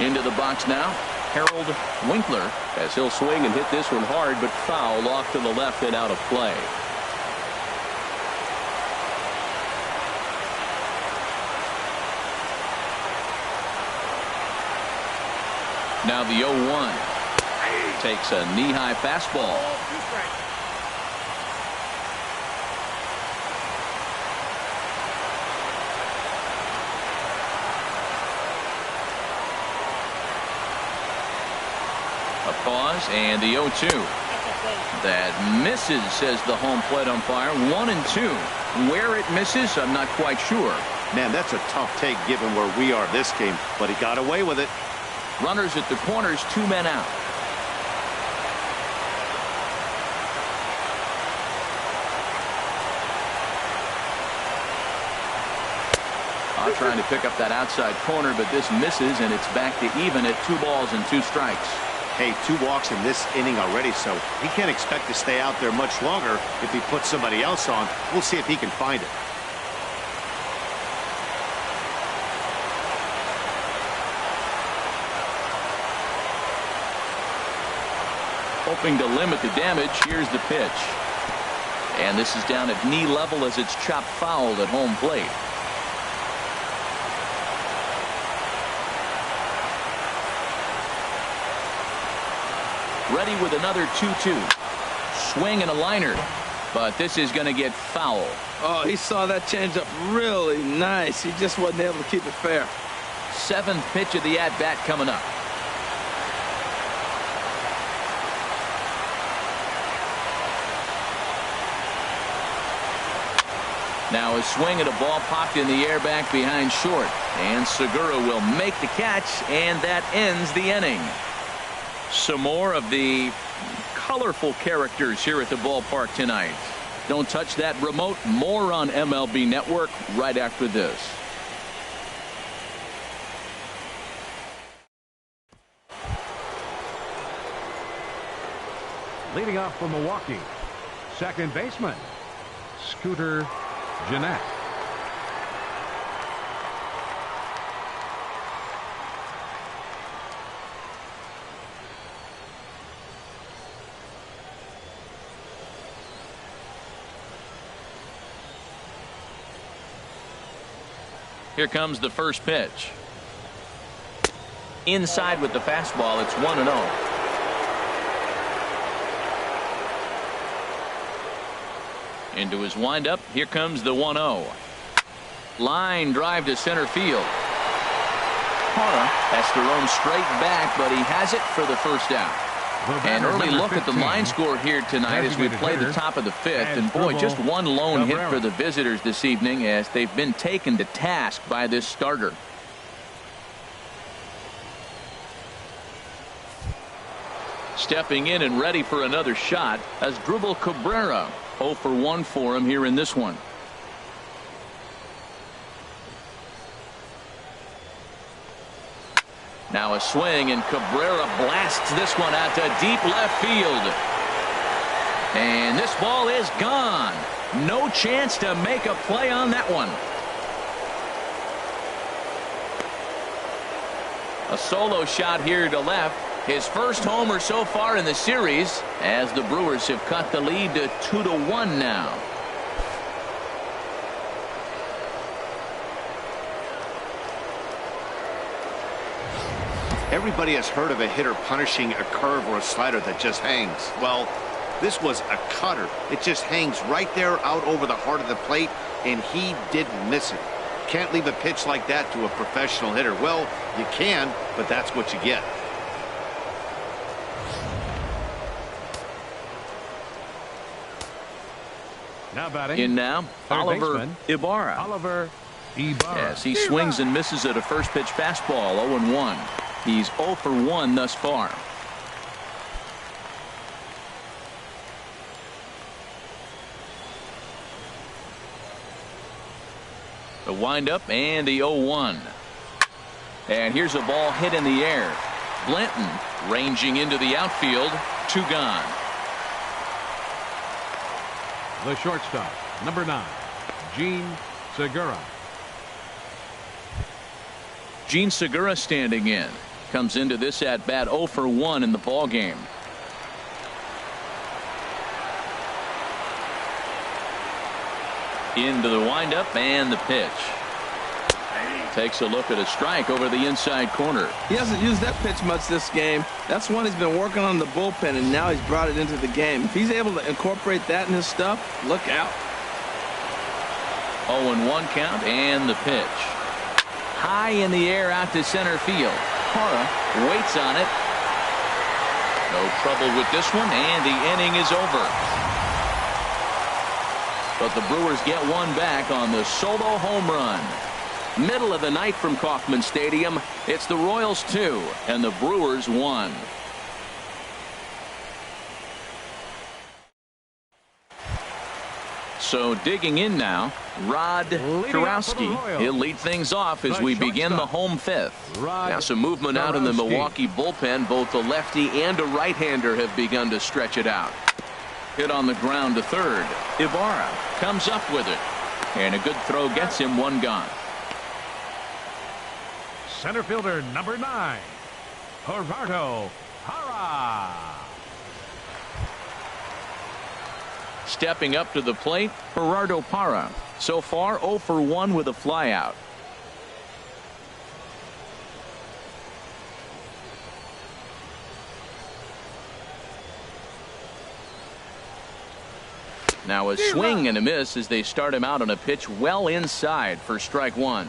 Into the box now, Harold Winkler, as he'll swing and hit this one hard, but foul off to the left and out of play. Now the 0-1 takes a knee-high fastball. A pause and the 0-2. That misses, says the home plate umpire. 1-2. Where it misses, I'm not quite sure. Man, that's a tough take given where we are this game, but he got away with it. Runners at the corners, 2 men out. Trying to pick up that outside corner, but this misses, and it's back to even at 2 balls and 2 strikes. Hey, 2 walks in this inning already, so he can't expect to stay out there much longer if he puts somebody else on. We'll see if he can find it. Hoping to limit the damage, here's the pitch. And this is down at knee level as it's chopped foul at home plate. Ready with another 2-2. Swing and a liner, but this is going to get foul. Oh, he saw that changeup really nice. He just wasn't able to keep it fair. 7th pitch of the at-bat coming up. Now a swing at a ball popped in the air back behind short, and Segura will make the catch, and that ends the inning. Some more of the colorful characters here at the ballpark tonight. Don't touch that remote. More on MLB Network right after this. Leading off for Milwaukee, second baseman, Scooter Gennett. Here comes the first pitch. Inside with the fastball. It's 1-0. Into his windup. Here comes the 1-0. Line drive to center field. Hara has to roam straight back, but he has it for the first out. An early look at the line score here tonight as we play the top of the 5th. And boy, just one lone hit for the visitors this evening as they've been taken to task by this starter. Stepping in and ready for another shot as Dribble Cabrera. 0 for 1 for him here in this one. Now a swing, and Cabrera blasts this one out to deep left field. And this ball is gone. No chance to make a play on that one. A solo shot here to left. His first homer so far in the series as the Brewers have cut the lead to 2-1 now. Everybody has heard of a hitter punishing a curve or a slider that just hangs. Well, this was a cutter. It just hangs right there out over the heart of the plate, and he didn't miss it. Can't leave a pitch like that to a professional hitter. Well, you can, but that's what you get. Now batting. In now, Oliver Ibarra. Oliver Ibarra. Yes, he swings and misses at a first pitch fastball. 0-1. He's 0 for 1 thus far. The windup and the 0-1. And here's a ball hit in the air. Blanton ranging into the outfield. 2 gone. The shortstop, number 9, Gene Segura. Gene Segura standing in. Comes into this at bat 0 for 1 in the ball game. Into the windup and the pitch. Takes a look at a strike over the inside corner. He hasn't used that pitch much this game. That's one he's been working on in the bullpen, and now he's brought it into the game. If he's able to incorporate that in his stuff, look out. 0-1 count and the pitch. High in the air out to center field. Parra waits on it. No trouble with this one, and the inning is over. But the Brewers get one back on the solo home run. Middle of the night from Kauffman Stadium. It's the Royals 2 and the Brewers 1. So digging in now, Rod Kurowski. He'll lead things off as we begin the home 5th. Now some movement out in the Milwaukee bullpen. Both the lefty and a right-hander have begun to stretch it out. Hit on the ground to third. Ibarra comes up with it. And a good throw gets him 1 gone. Center fielder, number 9, Gerardo Parra. Stepping up to the plate, Gerardo Parra. So far 0 for 1 with a flyout. Now a swing and a miss as they start him out on a pitch well inside for strike 1.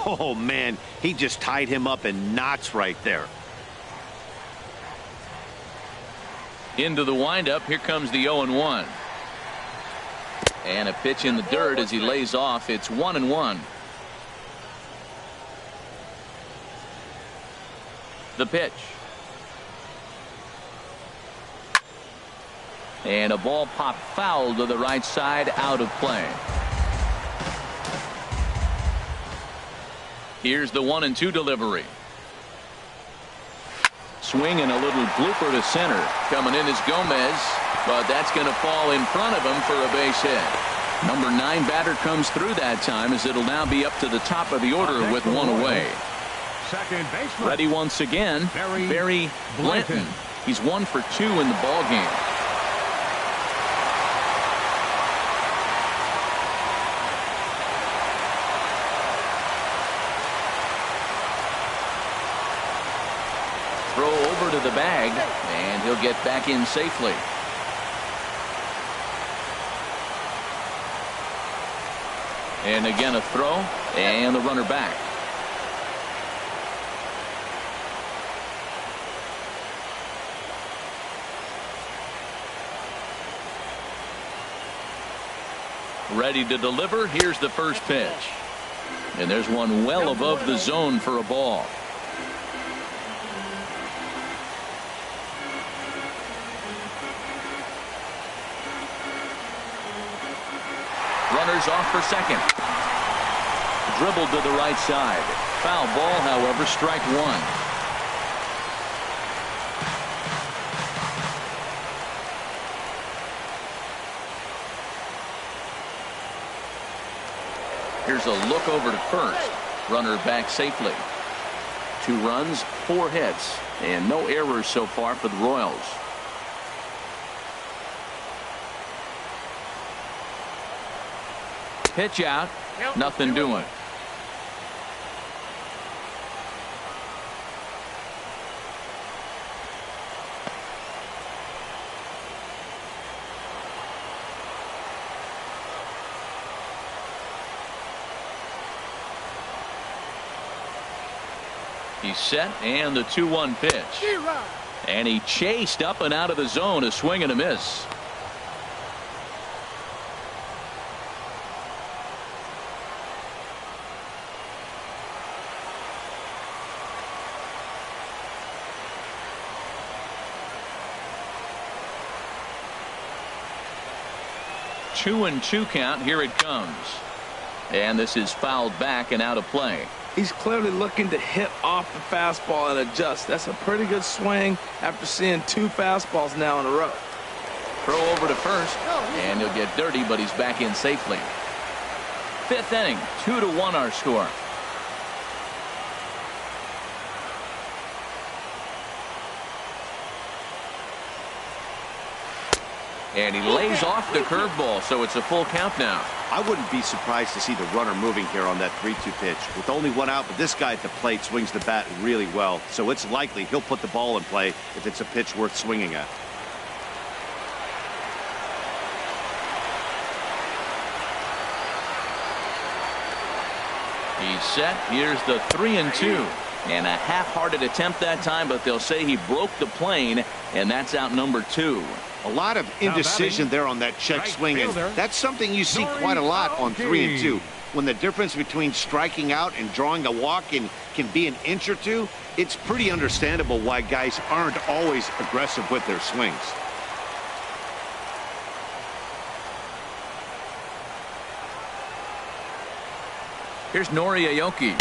Oh, man, he just tied him up in knots right there. Into the windup. Here comes the 0-1. And a pitch in the dirt as he lays off. It's 1-1. The pitch. And a ball popped foul to the right side, out of play. Here's the 1-2 delivery. Swing and a little blooper to center. Coming in is Gomez, but that's going to fall in front of him for a base hit. Number 9 batter comes through that time as it'll now be up to the top of the order with 1 away. Second baseman. Ready once again, Barry Blanton. He's 1 for 2 in the ball game. Throw over to the bag, and he'll get back in safely. And again a throw, and the runner back. Ready to deliver. Here's the first pitch. And there's one well above the zone for a ball. Runners off for second. Dribbled to the right side. Foul ball, however, strike 1. Here's a look over to first. Runner back safely. 2 runs, 4 hits, and no errors so far for the Royals. Pitch out, nothing doing. He's set, and the 2-1 pitch. And he chased up and out of the zone, a swing and a miss. Two and 2 count. Here it comes. And this is fouled back and out of play. He's clearly looking to hit off the fastball and adjust. That's a pretty good swing after seeing 2 fastballs now in a row. Throw over to first, and he'll get dirty, but he's back in safely. 5th inning, 2-1 our score. And he lays off the curveball, so it's a full count now. I wouldn't be surprised to see the runner moving here on that 3-2 pitch. With only 1 out, but this guy at the plate swings the bat really well, so it's likely he'll put the ball in play if it's a pitch worth swinging at. He's set. Here's the 3-2. And a half-hearted attempt that time, but they'll say he broke the plane, and that's out number 2. A lot of indecision there on that check swing, and that's something you see quite a lot on 3-2. When the difference between striking out and drawing a walk can be an inch or two, it's pretty understandable why guys aren't always aggressive with their swings. Here's Nori Aoki.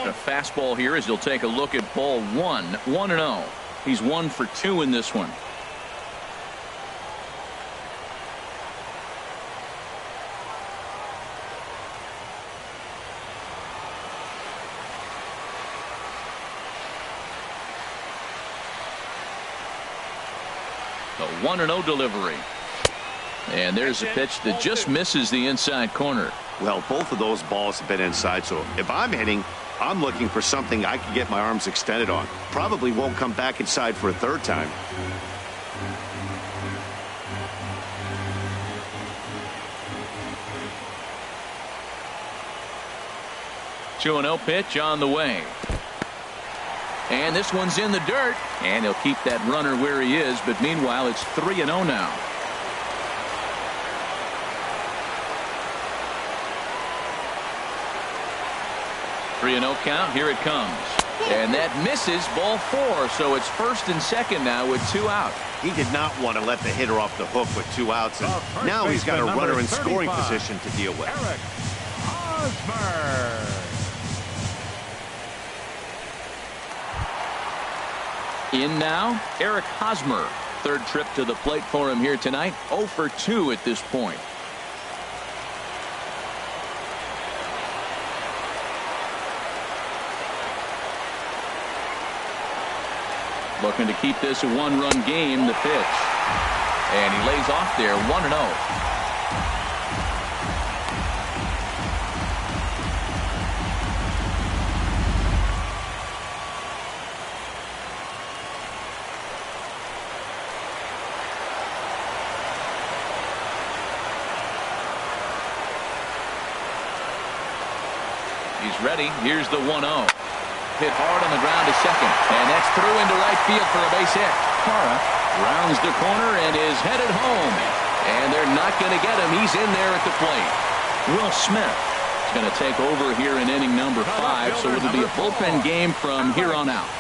A fastball here as he'll take a look at ball 1. 1-0. He's 1 for 2 in this one. A 1-0 delivery. And there's a pitch that just misses the inside corner. Well, both of those balls have been inside, so if I'm hitting, I'm looking for something I can get my arms extended on. Probably won't come back inside for a 3rd time. Two 2-0 pitch on the way. And this one's in the dirt, and he'll keep that runner where he is, but meanwhile it's 3-0 now. No count. Here it comes. And that misses ball 4. So it's 1st and 2nd now with 2 out. He did not want to let the hitter off the hook with 2 outs. And now he's got a runner in scoring position to deal with. In now, Eric Hosmer. 3rd trip to the plate for him here tonight. 0 for 2 at this point. Looking to keep this a 1-run game. The pitch. And he lays off there. 1-0. He's ready. Here's the 1-0. Hit hard on the ground to second, and that's through into right field for a base hit. Parra rounds the corner and is headed home, and they're not going to get him. He's in there at the plate. Will Smith is going to take over here in inning number 5, so it'll be a bullpen game from here on out.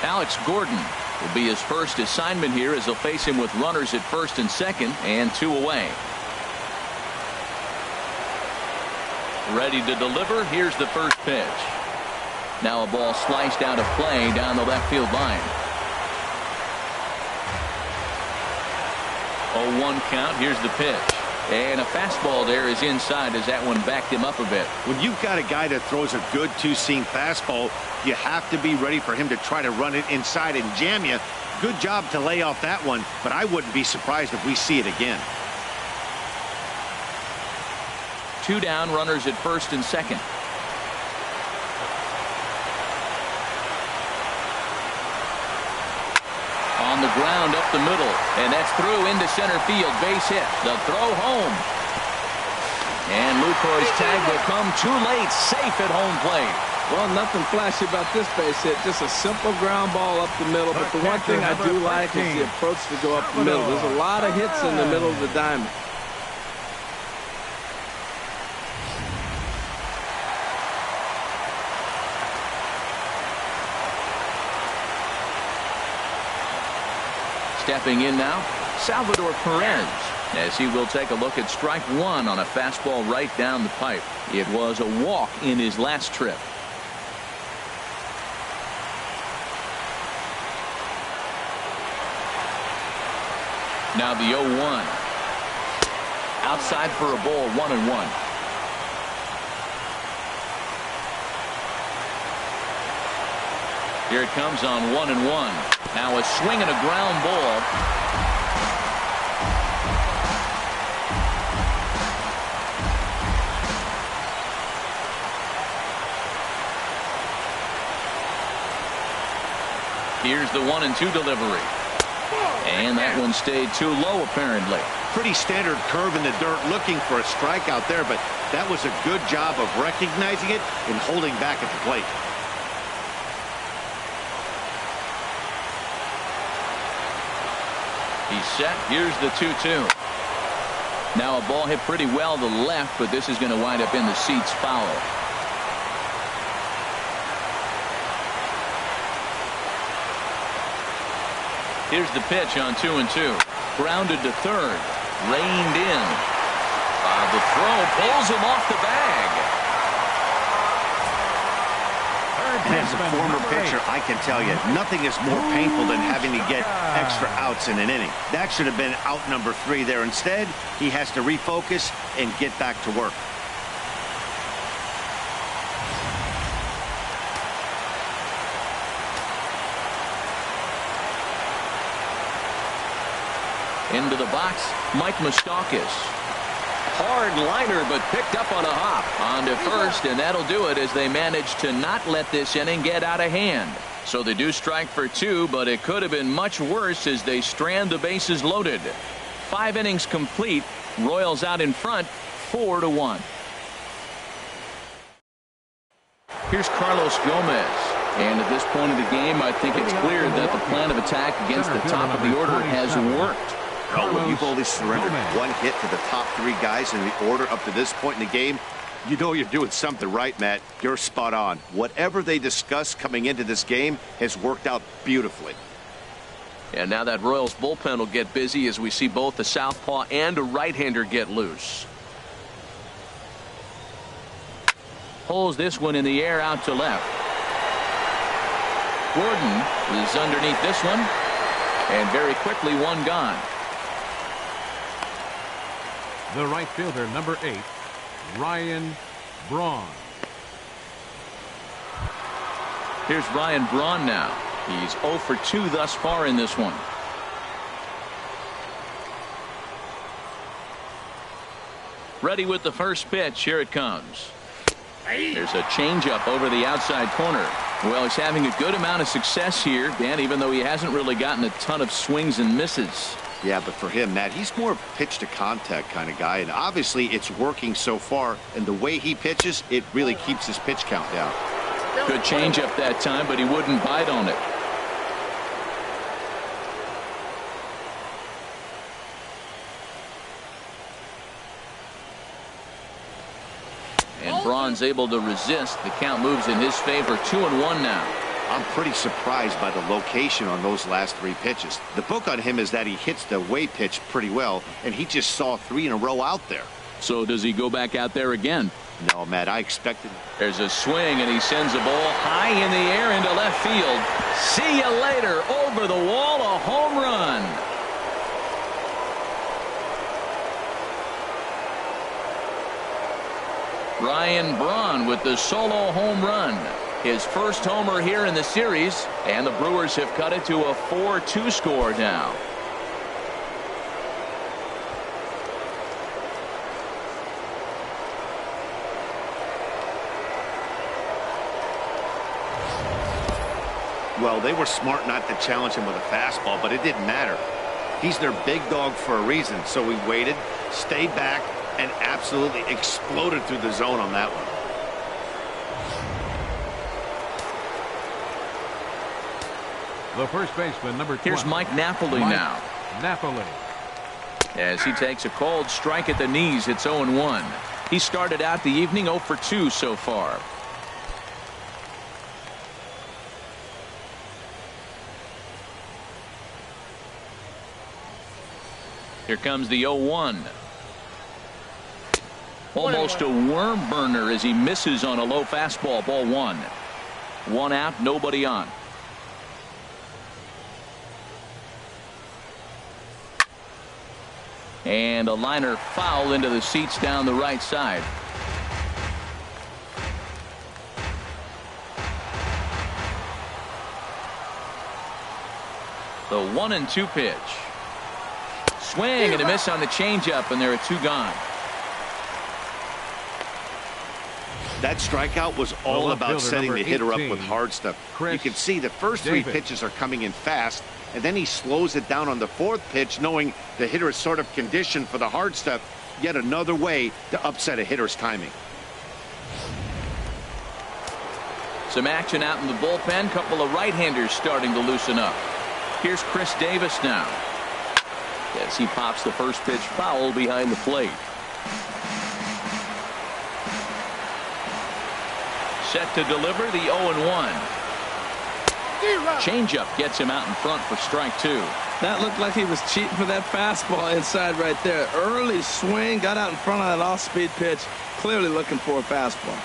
Alex Gordon will be his first assignment here as they'll face him with runners at 1st and 2nd and 2 away. Ready to deliver. Here's the first pitch. Now a ball sliced out of play down the left field line. 0-1 count. Here's the pitch. And a fastball there is inside as that one backed him up a bit. When you've got a guy that throws a good 2-seam fastball, you have to be ready for him to try to run it inside and jam you. Good job to lay off that one, but I wouldn't be surprised if we see it again. 2 down, runners at 1st and 2nd. On the ground up the middle, and that's through into center field. Base hit. The throw home. And Lucoy's tag will come too late. Safe at home plate. Well, nothing flashy about this base hit. Just a simple ground ball up the middle. But the one thing I do like is the approach to go up the middle. There's a lot of hits in the middle of the diamond. Stepping in now, Salvador Perez, as he will take a look at strike one on a fastball right down the pipe. It was a walk in his last trip. Now the 0-1. Outside for a ball, 1-1. Here it comes on 1-1. Now a swing and a ground ball. Here's the 1-2 delivery. And that one stayed too low, apparently. Pretty standard curve in the dirt, looking for a strikeout there, but that was a good job of recognizing it and holding back at the plate. He's set. Here's the 2-2. Now a ball hit pretty well to the left, but this is going to wind up in the seats foul. Here's the pitch on 2-2. Grounded to third. Reined in. The throw pulls him off the bag. And as a former pitcher, I can tell you, nothing is more painful than having to get extra outs in an inning. That should have been out number 3 there. Instead, he has to refocus and get back to work. Into the box, Mike Moustakas. Hard liner, but picked up on a hop. On to first, and that'll do it as they manage to not let this inning get out of hand. So they do strike for 2, but it could have been much worse as they strand the bases loaded. 5 innings complete. Royals out in front, 4-1. Here's Carlos Gomez. And at this point of the game, I think it's clear that the plan of attack against the top of the order has worked. Oh, when you've only surrendered one hit to the top 3 guys in the order up to this point in the game, you know you're doing something right, Matt. You're spot on. Whatever they discussed coming into this game has worked out beautifully. And now that Royals bullpen will get busy as we see both a southpaw and a right-hander get loose. Pulls this one in the air out to left. Gordon is underneath this one. And very quickly, one gone. The right fielder, number 8, Ryan Braun. Here's Ryan Braun now. He's 0 for 2 thus far in this one. Ready with the first pitch. Here it comes. There's a changeup over the outside corner. Well, he's having a good amount of success here, Dan, even though he hasn't really gotten a ton of swings and misses. Yeah, but for him, Matt, he's more pitch to contact kind of guy, and obviously it's working so far, and the way he pitches, it really keeps his pitch count down. Good changeup that time, but he wouldn't bite on it. And Braun's able to resist. The count moves in his favor. 2-1 now. I'm pretty surprised by the location on those last 3 pitches. The book on him is that he hits the way pitch pretty well, and he just saw 3 in a row out there. So does he go back out there again? No, Matt, I expected. There's a swing, and he sends a ball high in the air into left field. See you later. Over the wall, a home run. Ryan Braun with the solo home run. His first homer here in the series, and the Brewers have cut it to a 4-2 score now. Well, they were smart not to challenge him with a fastball, but it didn't matter. He's their big dog for a reason, so we waited, stayed back, and absolutely exploded through the zone on that one. The first baseman, number 12. Here's Mike Napoli now. Napoli. As he takes a cold strike at the knees, it's 0-1. He started out the evening 0 for 2 so far. Here comes the 0-1. Almost a worm burner as he misses on a low fastball. Ball one. One out, nobody on. And a liner foul into the seats down the right side. The 1-2 pitch. Swing and a miss on the changeup, and there are two gone. That strikeout was all about setting the hitter up with hard stuff. You can see the first three pitches are coming in fast, and then he slows it down on the fourth pitch, knowing the hitter is sort of conditioned for the hard stuff. Yet another way to upset a hitter's timing. Some action out in the bullpen. Couple of right-handers starting to loosen up. Here's Chris Davis now. As he pops the first pitch foul behind the plate. Set to deliver the 0-1. Changeup gets him out in front for strike two. That looked like he was cheating for that fastball inside right there. Early swing, got out in front of that off-speed pitch. Clearly looking for a fastball.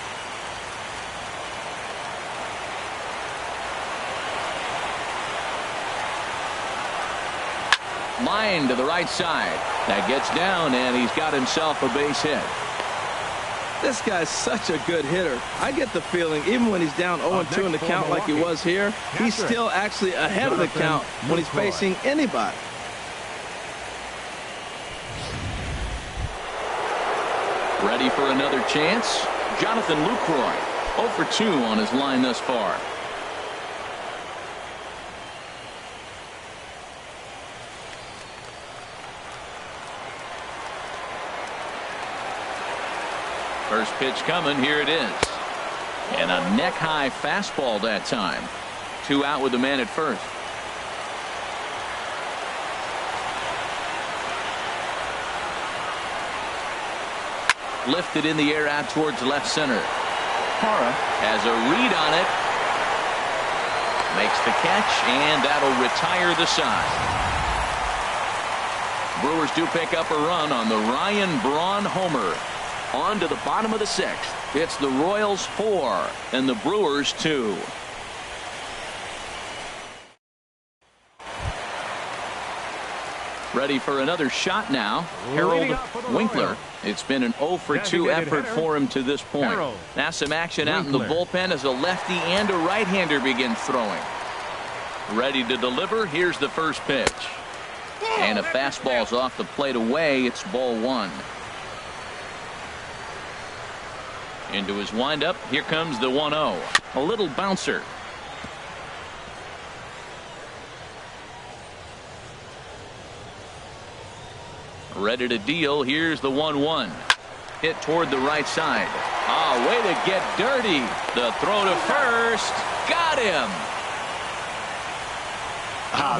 Line to the right side. That gets down, and he's got himself a base hit. This guy's such a good hitter. I get the feeling even when he's down 0-2 in the count like he was here, he's still actually ahead of the count when he's facing anybody. Ready for another chance? Jonathan Lucroy, 0 for 2 on his line thus far. First pitch coming. Here it is. And a neck-high fastball that time. 2 out with the man at first. Lifted in the air out towards left center. Parra has a read on it. Makes the catch, and that'll retire the side. Brewers do pick up a run on the Ryan Braun homer. On to the bottom of the 6th. It's the Royals 4 and the Brewers 2. Ready for another shot now. Harold Winkler. It's been an 0 for 2 effort for him to this point. Now some action out in the bullpen as a lefty and a right-hander begin throwing. Ready to deliver. Here's the first pitch. And a fastball's off the plate away. It's ball one. Into his windup. Here comes the 1-0. A little bouncer. Ready to deal. Here's the 1-1. Hit toward the right side. Way to get dirty. The throw to first. Got him.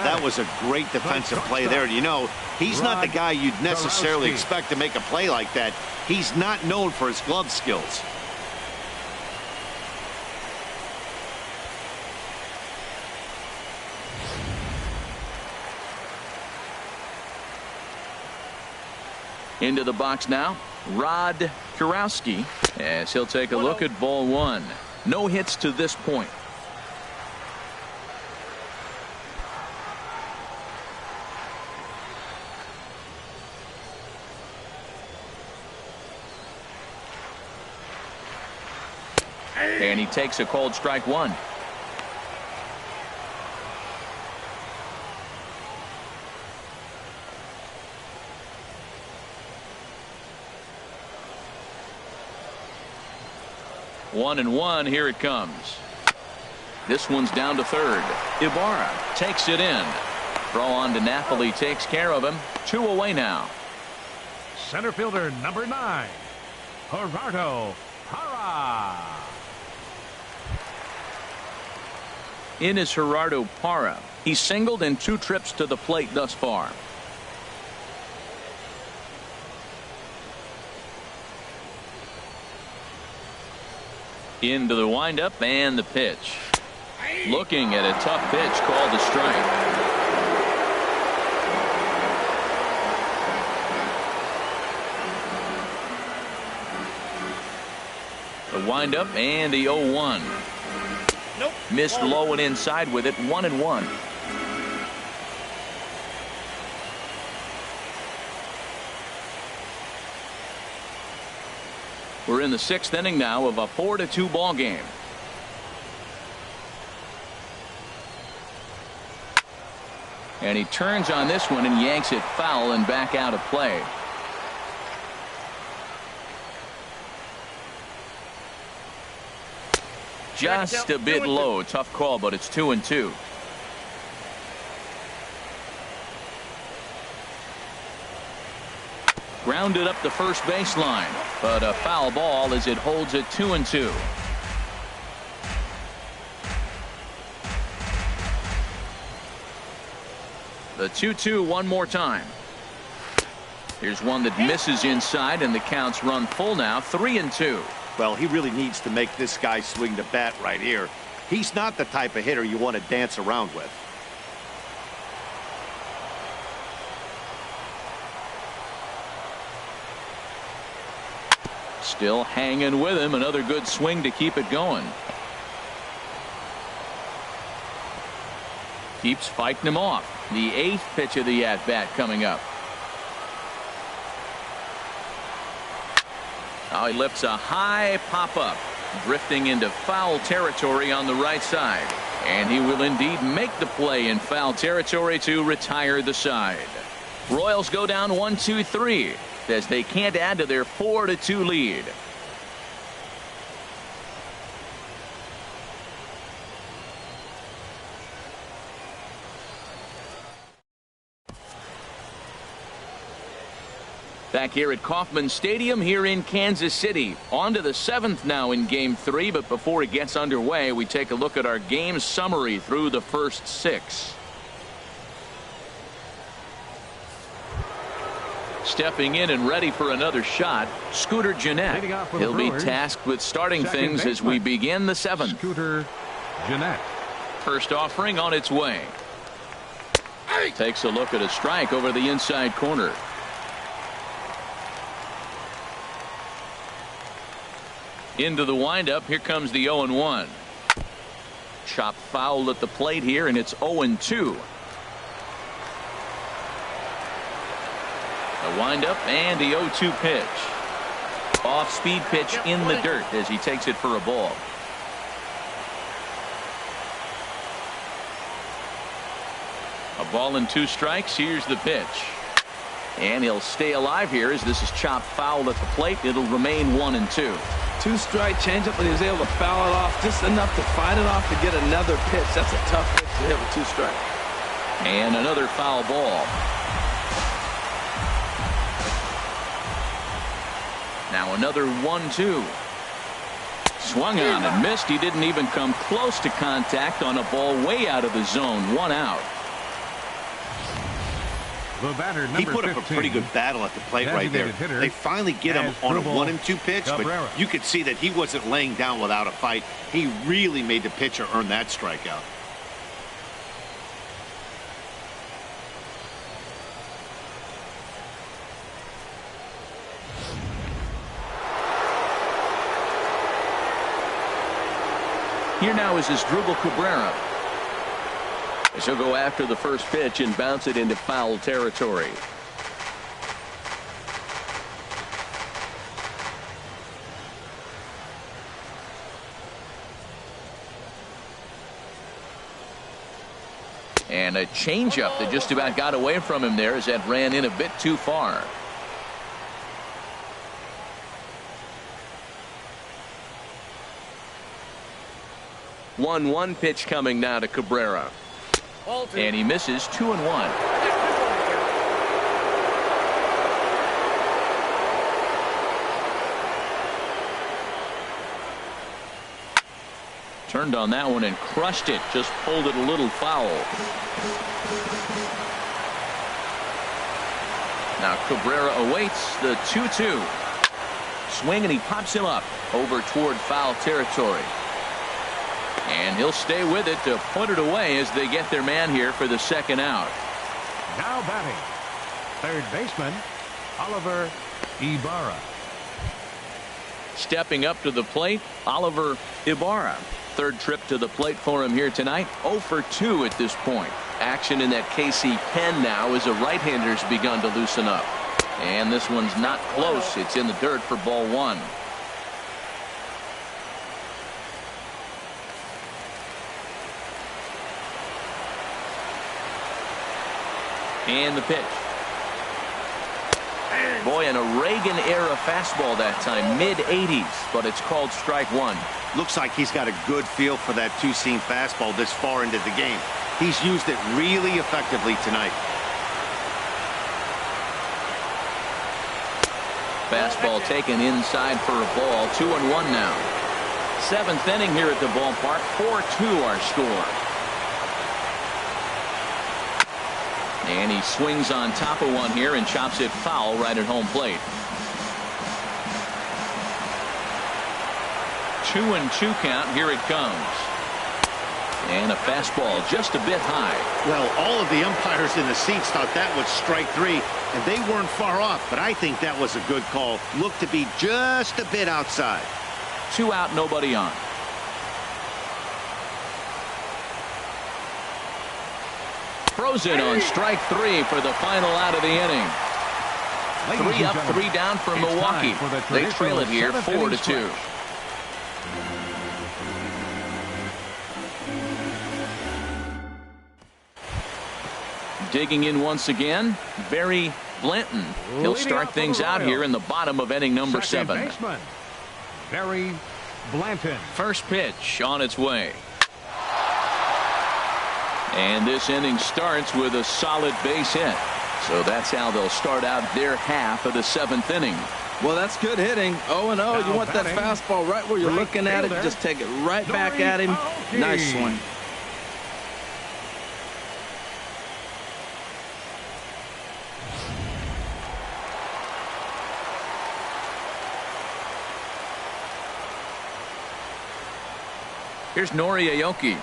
That was a great defensive play there. You know, he's not the guy you'd necessarily expect to make a play like that. He's not known for his glove skills. Into the box now, Rod Kurowski, as he'll take a look at ball one. No hits to this point. And he takes a cold strike one. One and one. Here it comes. This one's down to third. Ibarra takes it in. Throw on to Napoli takes care of him. 2 away now. Center fielder number 9, Gerardo Parra. In is Gerardo Parra. He's singled in 2 trips to the plate thus far. Into the windup and the pitch. Looking at a tough pitch called a strike. windup and the 0-1. Nope. Missed low and inside with it. 1-1. We're in the 6th inning now of a 4-2 ball game. And he turns on this one and yanks it foul and back out of play. Just a bit low. Tough call, but it's 2-2. Grounded up the first baseline, but a foul ball as it holds it 2-2. The 2-2 one more time. Here's one that misses inside, and the count's run full now. 3-2. Well, he really needs to make this guy swing the bat right here. He's not the type of hitter you want to dance around with. Still hanging with him. Another good swing to keep it going. Keeps fighting him off. The 8th pitch of the at-bat coming up. Now he lifts a high pop-up, drifting into foul territory on the right side. And he will indeed make the play in foul territory to retire the side. Royals go down 1-2-3 as they can't add to their 4-2 lead. Back here at Kauffman Stadium here in Kansas City. On to the 7th now in Game 3, but before it gets underway, we take a look at our game summary through the first 6. Stepping in and ready for another shot, Scooter Gennett. He'll be tasked with starting things as we begin the 7th. Scooter Gennett. First offering on its way. Takes a look at a strike over the inside corner. Into the windup. Here comes the 0-1. Chop foul at the plate here, and it's 0-2. The windup and the 0-2 pitch. Off-speed pitch in the dirt as he takes it for a ball. A ball and 2 strikes. Here's the pitch. And he'll stay alive here as this is chopped foul at the plate. It'll remain 1-2. 2-strike changeup, and he was able to foul it off just enough to fight it off to get another pitch. That's a tough pitch to hit with 2-strike. And another foul ball. Now another 1-2. Swung on and missed. He didn't even come close to contact on a ball way out of the zone. 1 out. The batter, he put up 15, a pretty good battle at the plate right there. They finally get him on a 1-2 pitch, Cabrera. but you could see that he wasn't laying down without a fight. He really made the pitcher earn that strikeout. Here now is Asdrubal Cabrera. As he'll go after the first pitch and bounce it into foul territory. And a changeup that just about got away from him there as that ran in a bit too far. One pitch coming now to Cabrera. And he misses. 2-1. Turned on that one and crushed it. Just pulled it a little foul. Now Cabrera awaits the 2-2. Swing, and he pops him up over toward foul territory. And he'll stay with it to put it away as they get their man here for the 2nd out. Now batting, third baseman Oliver Ibarra. Stepping up to the plate, Oliver Ibarra. Third trip to the plate for him here tonight. 0 for 2 at this point. Action in that KC pen now as the right-hander's begun to loosen up. And this one's not close. It's in the dirt for ball 1. And the pitch. Boy, an Reagan-era fastball that time, mid-80s, but it's called strike 1. Looks like he's got a good feel for that two-seam fastball this far into the game. He's used it really effectively tonight. Fastball taken inside for a ball. 2-1 now. 7th inning here at the ballpark. 4-2 our score. And he swings on top of one here and chops it foul right at home plate. 2-2 count. Here it comes. And a fastball just a bit high. Well, all of the umpires in the seats thought that was strike 3, and they weren't far off, but I think that was a good call. Looked to be just a bit outside. 2 out, nobody on. Throws it on strike 3 for the final out of the inning. 3 up, 3 down for Milwaukee. They trail it here 4-2. Digging in once again, Barry Blanton. He'll start things out here in the bottom of inning number 7. Baseman, Barry Blanton. First pitch on its way. And this inning starts with a solid base hit. So that's how they'll start out their half of the 7th inning. Well, that's good hitting. 0-0. You want that fastball right where you're looking at it. Just take it right back at him. Nice swing. Here's Nori Aoki.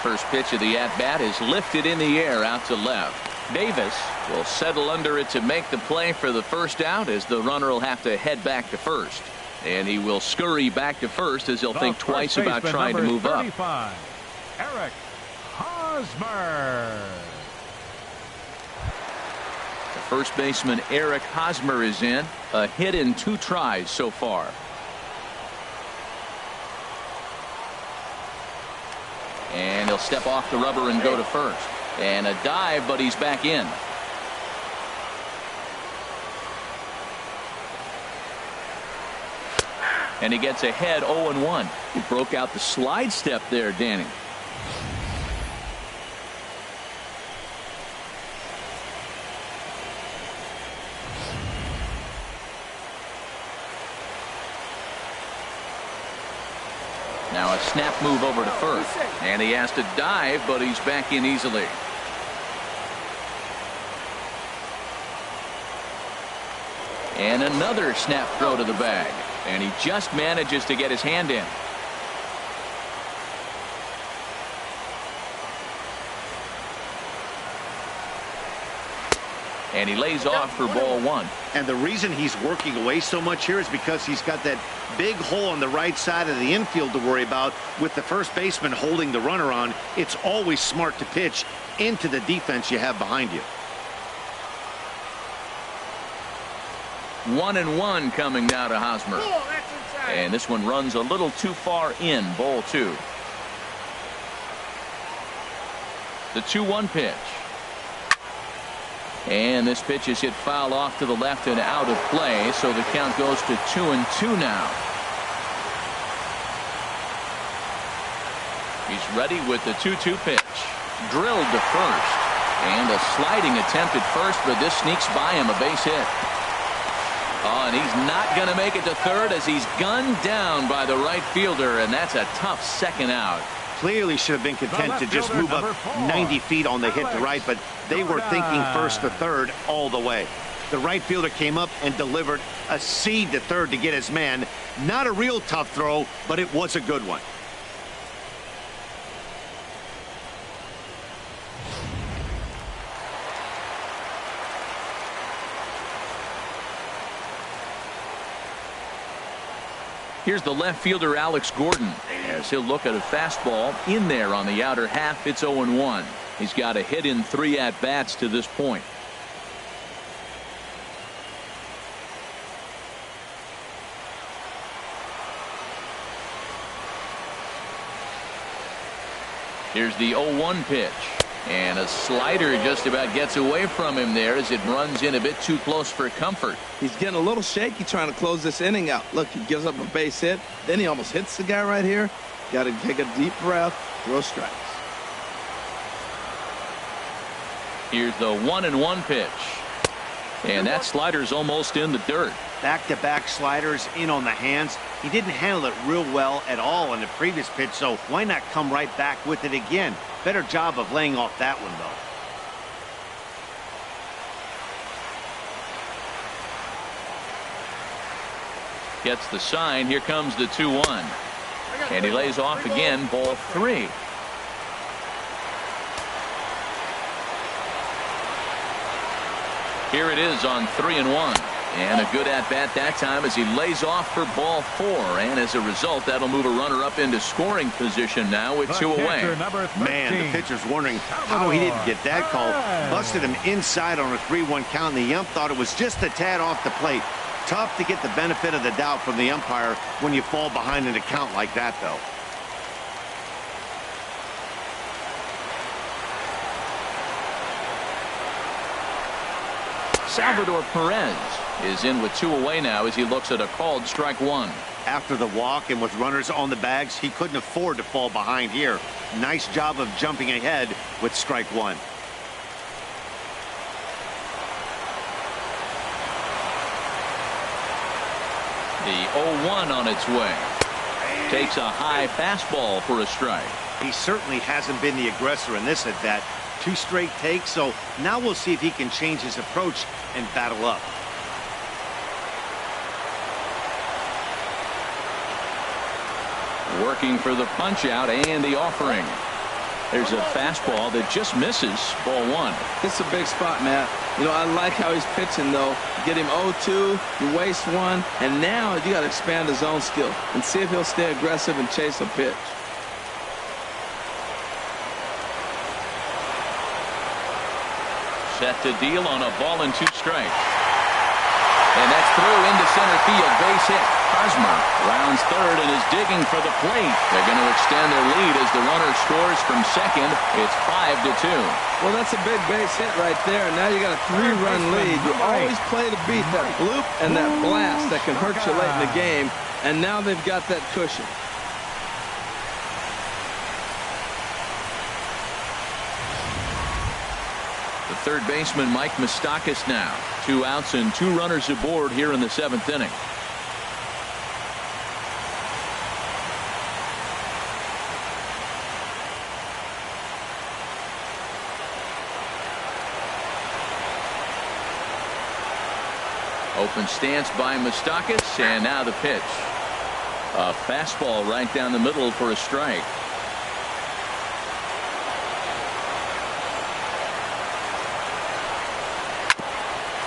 First pitch of the at-bat is lifted in the air out to left. Davis will settle under it to make the play for the first out, as the runner will have to head back to first. And he will scurry back to first as he'll think twice about trying to move up. Eric Hosmer. The first baseman Eric Hosmer is in. A hit in 2 tries so far. And he'll step off the rubber and go to first. And a dive, but he's back in. And he gets ahead 0-1. He broke out the slide step there, Danny. Now a snap move over to first. And he has to dive, but he's back in easily. And another snap throw to the bag. And he just manages to get his hand in. And he lays off for ball 1. And the reason he's working away so much here is because he's got that big hole on the right side of the infield to worry about. With the first baseman holding the runner on, it's always smart to pitch into the defense you have behind you. 1-1 coming now to Hosmer. And this one runs a little too far in, ball 2. The 2-1 pitch. And this pitch is hit foul off to the left and out of play, so the count goes to 2-2 now. He's ready with the 2-2 pitch. Drilled to first. And a sliding attempt at first, but this sneaks by him, a base hit. Oh, and he's not going to make it to third as he's gunned down by the right fielder, and that's a tough second out. Clearly should have been content to just move up 90 feet on the hit to right, but they were thinking first to third all the way. The right fielder came up and delivered a seed to third to get his man. Not a real tough throw, but it was a good one. Here's the left fielder Alex Gordon as he'll look at a fastball in there on the outer half. It's 0-1. He's got a hit in 3 at-bats to this point. Here's the 0-1 pitch. And a slider just about gets away from him there as it runs in a bit too close for comfort. He's getting a little shaky trying to close this inning out. Look, he gives up a base hit. Then he almost hits the guy right here. Got to take a deep breath, throw strikes. Here's the 1-1 pitch. And that slider's almost in the dirt. Back-to-back sliders in on the hands. He didn't handle it real well at all in the previous pitch, so why not come right back with it again? Better job of laying off that one, though. Gets the sign. Here comes the 2-1. And he lays off again, ball 3. Here it is on 3-1. And a good at-bat that time as he lays off for ball 4. And as a result, that'll move a runner up into scoring position now with 2 away. Man, the pitcher's wondering how he didn't get that call. Busted him inside on a 3-1 count, and the ump thought it was just a tad off the plate. Tough to get the benefit of the doubt from the umpire when you fall behind in a count like that, though. Salvador Perez is in with 2 away now as he looks at a called strike 1. After the walk and with runners on the bags, he couldn't afford to fall behind here. Nice job of jumping ahead with strike 1. The 0-1 on its way. Takes a high fastball for a strike. He certainly hasn't been the aggressor in this at bat. 2 straight takes, so now we'll see if he can change his approach and battle up. Working for the punch out and the offering. There's a fastball that just misses, ball 1. It's a big spot, Matt. You know, I like how he's pitching, though. Get him 0-2, you waste 1, and now you got to expand his own skill and see if he'll stay aggressive and chase a pitch. Set to deal on a ball and 2 strikes. And that's through into center field. Base hit. Hosmer rounds third and is digging for the plate. They're going to extend their lead as the runner scores from second. It's 5-2. Well, that's a big base hit right there. Now you got a 3-run lead. You always play to beat that bloop and that blast that can hurt you late in the game. And now they've got that cushion. The third baseman, Mike Moustakas now. 2 outs and 2 runners aboard here in the 7th inning. Open stance by Moustakas, and now the pitch. A fastball right down the middle for a strike.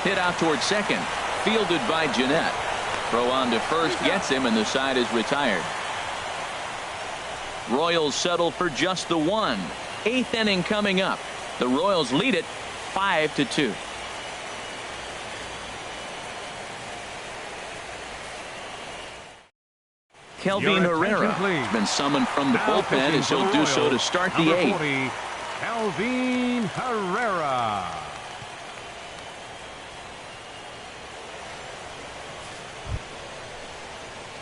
Hit out towards second. Fielded by Jeanette. Throw on to first gets him, and the side is retired. Royals settle for just the 1. 8th inning coming up. The Royals lead it 5-2. Kelvin Herrera has been summoned from the bullpen as he'll do so to start the 8th. Kelvin Herrera.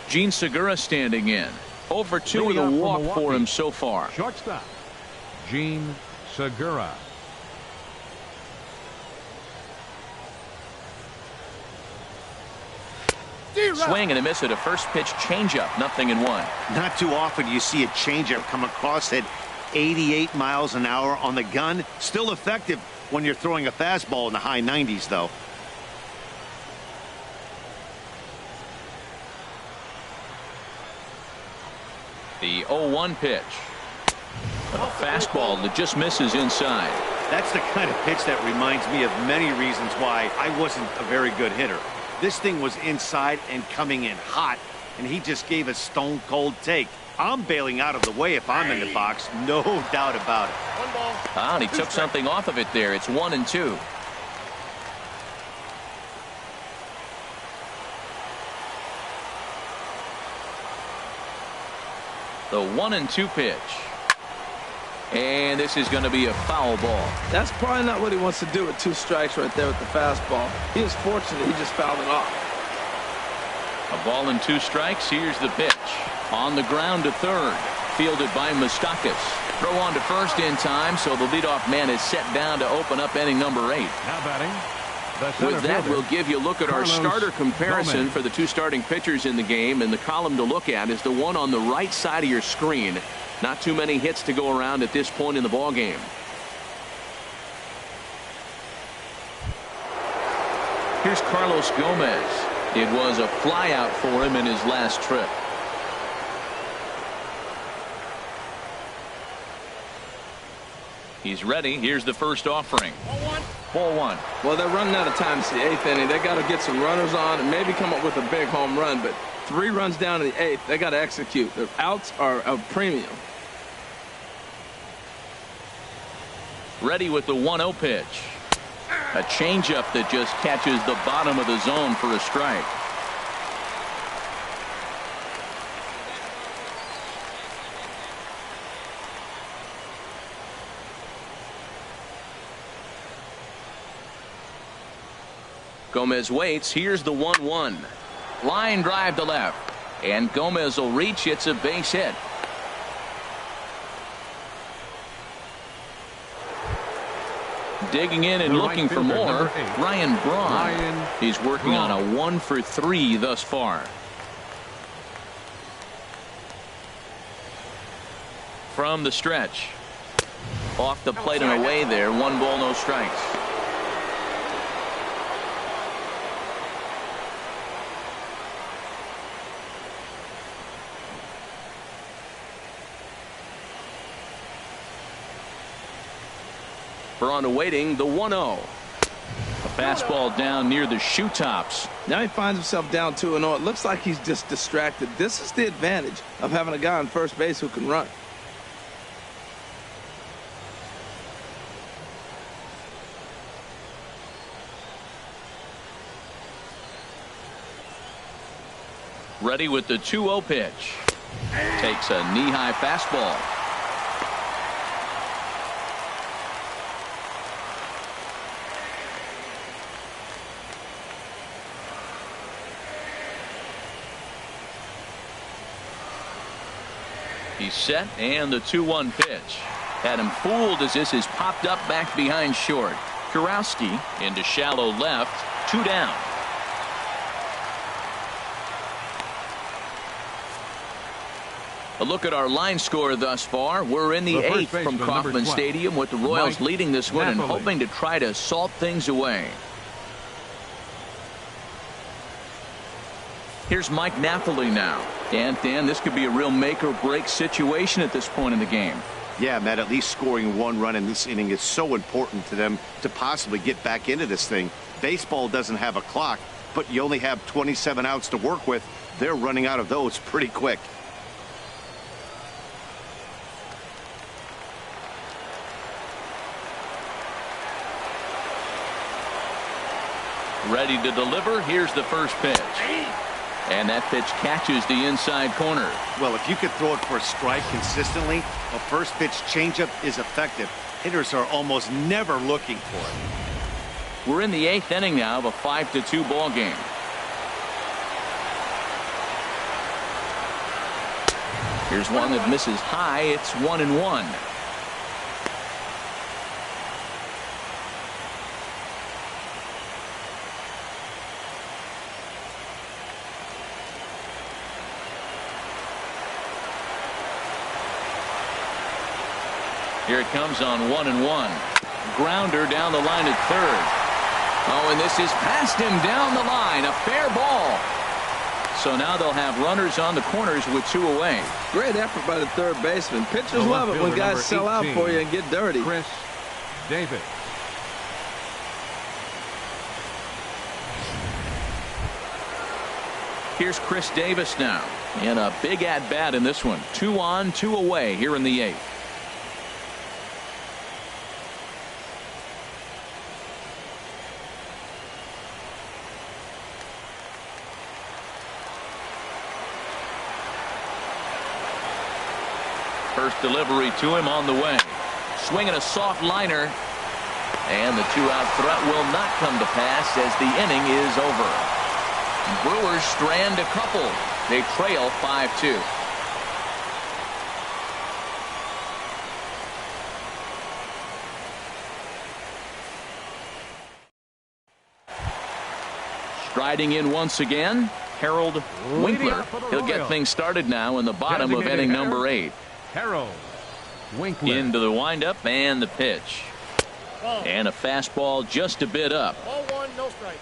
Gene Segura standing in. Over 2 with a walk for him so far. Shortstop, Gene Segura. Swing and a miss at a first pitch changeup. 0-1. Not too often you see a changeup come across at 88 miles an hour on the gun. Still effective when you're throwing a fastball in the high 90s, though. The 0-1 pitch. A fastball that just misses inside. That's the kind of pitch that reminds me of many reasons why I wasn't a very good hitter. This thing was inside and coming in hot. and he just gave a stone-cold take. I'm bailing out of the way if I'm in the box, no doubt about it. One ball. And he took something off of it there. It's 1-2. The 1-2 pitch. And this is going to be a foul ball. That's probably not what he wants to do with 2 strikes right there with the fastball. He was fortunate he just fouled it off. A ball and 2 strikes. Here's the pitch. On the ground to third. Fielded by Moustakas. Throw on to first in time, so the leadoff man is set down to open up inning number 8. Now batting, the center With that, fielder, we'll give you a look at our Carlos starter comparison Gomez. for the 2 starting pitchers in the game. And the column to look at is the one on the right side of your screen. Not too many hits to go around at this point in the ball game. Here's Carlos Gomez. It was a flyout for him in his last trip. He's ready. Here's the first offering. Ball 1. Well, they're running out of time. It's the 8th inning. They got to get some runners on and maybe come up with a big home run. But 3 runs down in the 8th. They got to execute. Their outs are a premium. Ready with the 1-0 pitch. A changeup that just catches the bottom of the zone for a strike. Gomez waits. Here's the 1-1. Line drive to left. And Gomez will reach. It's a base hit. Digging in and The looking right for fielder, more, number 8, Ryan Braun. Ryan He's working Braun. on a 1 for 3 thus far. From the stretch. Off the plate and away there. 1 ball, no strikes. Braun awaiting the 1-0. A fastball down near the shoe tops. Now he finds himself down 2-0. It looks like he's just distracted. This is the advantage of having a guy on first base who can run. Ready with the 2-0 pitch. Takes a knee-high fastball. He's set, and the 2-1 pitch. Had him fooled as this is popped up back behind short. Kurowski into shallow left. 2 down. A look at our line score thus far. We're in the The first 8th from baseman, number Kauffman 12, Stadium with the Royals Mike leading this one and Napoli. hoping to try to salt things away. Here's Mike Napoli now. And Dan, this could be a real make or break situation at this point in the game. Yeah, Matt, at least scoring 1 run in this inning is so important to them to possibly get back into this thing. Baseball doesn't have a clock, but you only have 27 outs to work with. They're running out of those pretty quick. Ready to deliver. Here's the first pitch. And that pitch catches the inside corner. Well, if you could throw it for a strike consistently, a first pitch changeup is effective. Hitters are almost never looking for it. We're in the 8th inning now of a 5-2 ball game. Here's one that misses high. It's 1-1. Here it comes on 1-1. Grounder down the line at third. Oh, and this is past him down the line. A fair ball. So now they'll have runners on the corners with 2 away. Great effort by the third baseman. Pitchers The love left it when fielder, guys number sell out 18, for you and get dirty. Chris Davis. Here's Chris Davis now. And a big at-bat in this one. 2 on, 2 away here in the 8th. First delivery to him on the way. Swinging a soft liner. And the 2-out threat will not come to pass as the inning is over. Brewers strand a couple. They trail 5-2. Striding in once again, Harold Winkler. He'll get things started now in the bottom of inning number 8. Harold Winkler. Into the windup and the pitch. And a fastball just a bit up. Ball 1, no strike.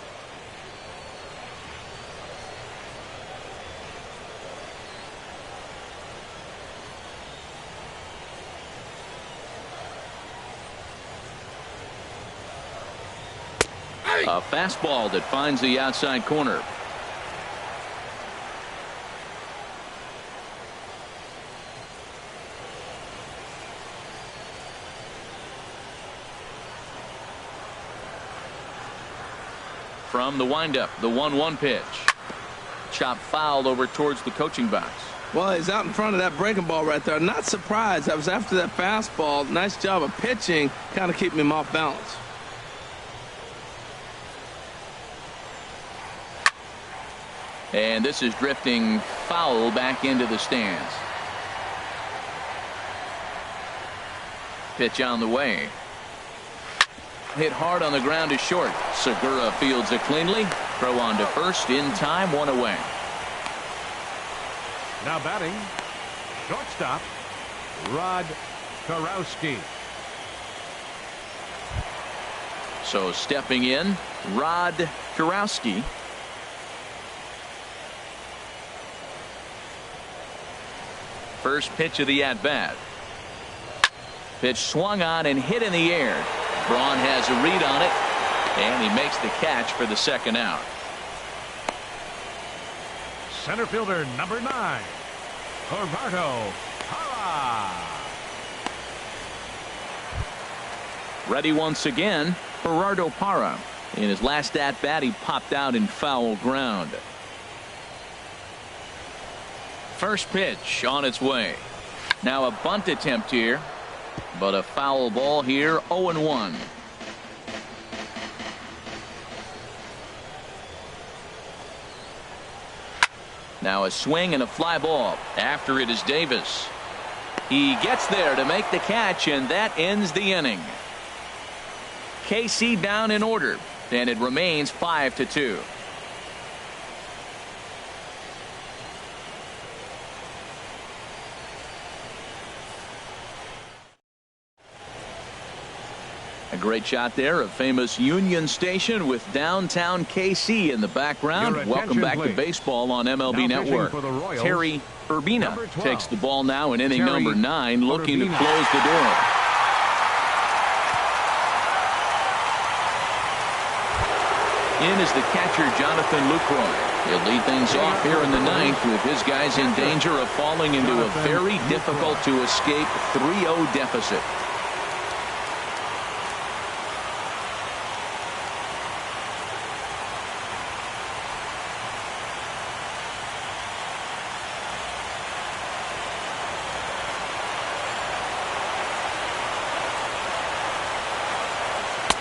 A fastball that finds the outside corner. From the windup, the 1-1 pitch. Chop foul over towards the coaching box. Well, he's out in front of that breaking ball right there. Not surprised. I was after that fastball. Nice job of pitching, kind of keeping him off balance. And this is drifting foul back into the stands. Pitch on the way. Hit hard on the ground is short. Segura fields it cleanly. Throw on to first in time, 1 away. Now batting, shortstop, Rod Karowski. So stepping in, Rod Karowski. First pitch of the at-bat. Pitch swung on and hit in the air. Braun has a read on it, and he makes the catch for the second out. Center fielder number 9, Gerardo Parra. Ready once again, Gerardo Parra. In his last at-bat, he popped out in foul ground. First pitch on its way. Now a bunt attempt here, but a foul ball here, 0-1. Now a swing and a fly ball. After it is Davis. He gets there to make the catch, and that ends the inning. KC down in order, and it remains 5-2. A great shot there of famous Union Station with downtown KC in the background. Welcome back to baseball on MLB Network. Terry Urbina takes the ball now in inning number 9, looking to close the door. In is the catcher, Jonathan Lucroy. He'll lead things off here in the 9th with his guys in danger of falling into a very difficult to escape 3-0 deficit.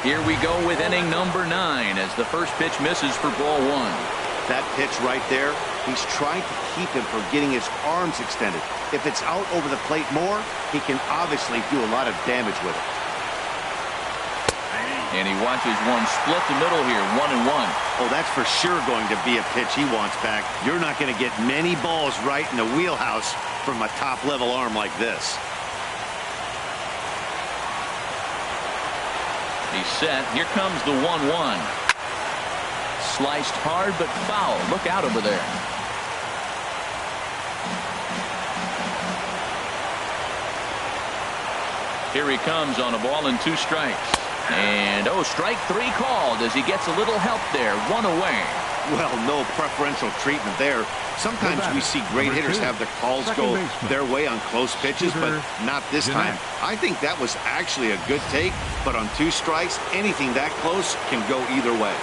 Here we go with inning number 9 as the first pitch misses for ball 1. That pitch right there, he's trying to keep him from getting his arms extended. If it's out over the plate more, he can obviously do a lot of damage with it. And he watches one split the middle here, 1-1. Oh, that's for sure going to be a pitch he wants back. You're not going to get many balls right in the wheelhouse from a top-level arm like this. He's set. Here comes the 1-1. Sliced hard but foul. Look out over there. Here he comes on a ball and 2 strikes. And, strike 3 called as he gets a little help there. 1 away. Well, no preferential treatment there. Sometimes we see great hitters have their calls go their way on close pitches, but not this time. I think that was actually a good take, but on 2 strikes, anything that close can go either way.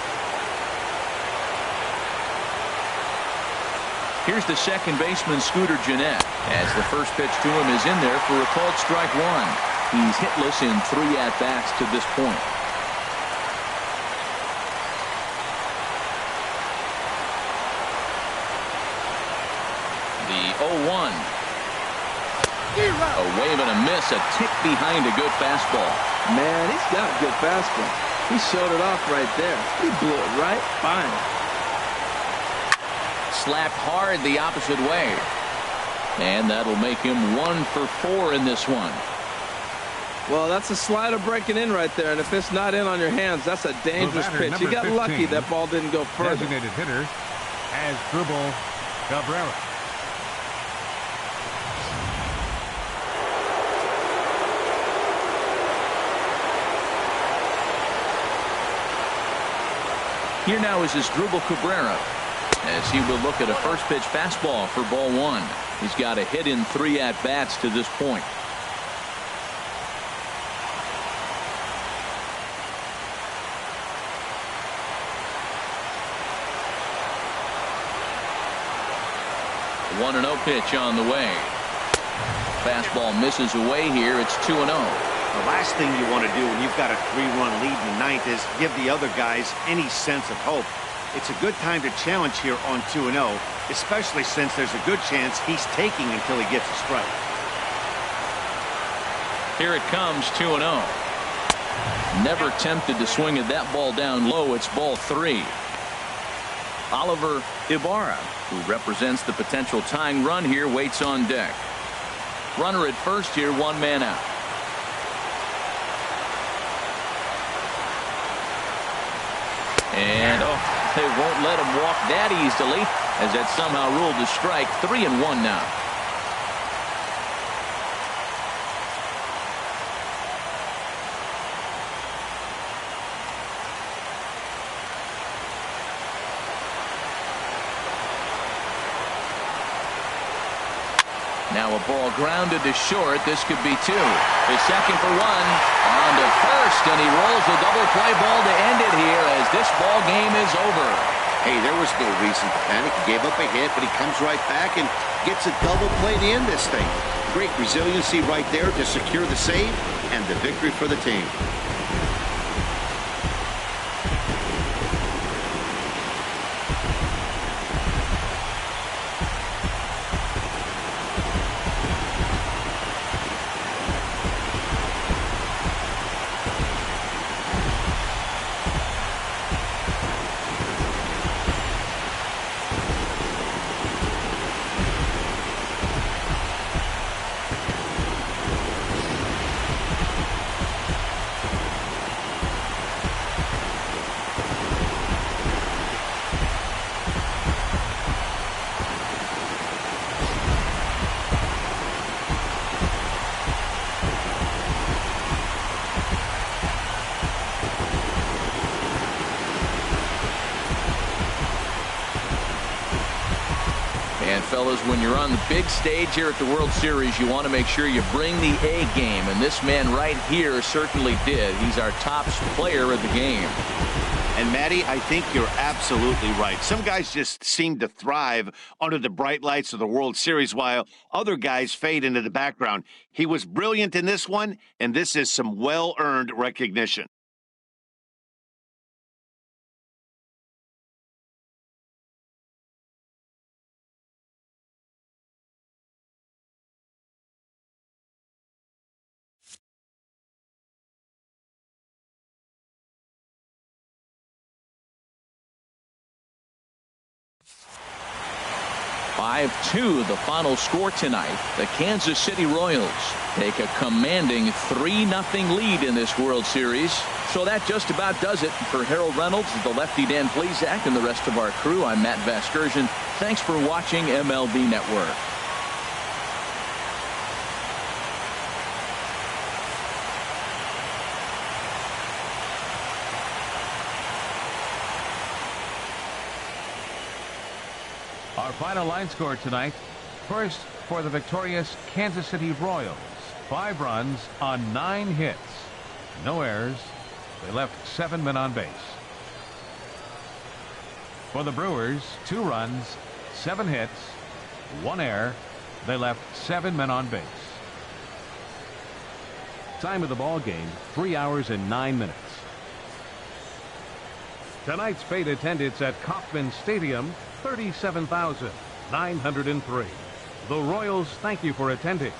Here's the second baseman, Scooter Gennett, as the first pitch to him is in there for a called strike 1. He's hitless in 3 at-bats to this point. The 0-1. A wave and a miss, a tick behind a good fastball. Man, he's got a good fastball. He showed it off right there. He blew it right by him. Slapped hard the opposite way. And that'll make him 1 for 4 in this one. Well, that's a slider breaking in right there, and if it's not in on your hands, that's a dangerous pitch. You got lucky that ball didn't go further. Designated hitter as Dribble Cabrera. Here now is Dribble Cabrera, as he will look at a first pitch fastball for ball 1. He's got a hit in 3 at-bats to this point. A 1-0 pitch on the way. Fastball misses away here. It's 2-0. The last thing you want to do when you've got a 3-run lead in the 9th is give the other guys any sense of hope. It's a good time to challenge here on 2-0, especially since there's a good chance he's taking until he gets a strike. Here it comes, 2-0. Never tempted to swing at that ball down low. It's ball 3. Oliver Ibarra, who represents the potential tying run here, waits on deck. Runner at first here, 1 man out. And they won't let him walk that easily, as that somehow ruled a strike. 3-1 now. Now a ball grounded to short. This could be 2. The second for 1. On to first, and he rolls a double play ball to end it here as this ball game is over. Hey, there was no reason to panic. He gave up a hit, but he comes right back and gets a double play to end this thing. Great resiliency right there to secure the save and the victory for the team. And fellas, when you're on the big stage here at the World Series, you want to make sure you bring the A game, and this man right here certainly did. He's our top player of the game. And Matty, I think you're absolutely right. Some guys just seem to thrive under the bright lights of the World Series while other guys fade into the background. He was brilliant in this one, and this is some well-earned recognition. (5-2) the final score tonight. The Kansas City Royals take a commanding 3-0 lead in this World Series. So that just about does it. For Harold Reynolds, the lefty Dan Plesac, and the rest of our crew, I'm Matt Vasgersian. Thanks for watching MLB Network. Our final line score tonight. First, for the victorious Kansas City Royals, 5 runs on 9 hits. No errors. They left 7 men on base. For the Brewers, 2 runs, 7 hits, 1 error. They left 7 men on base. Time of the ball game, 3 hours and 9 minutes. Tonight's paid attendance at Kauffman Stadium, 37,903. The Royals thank you for attending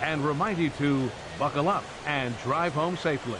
and remind you to buckle up and drive home safely.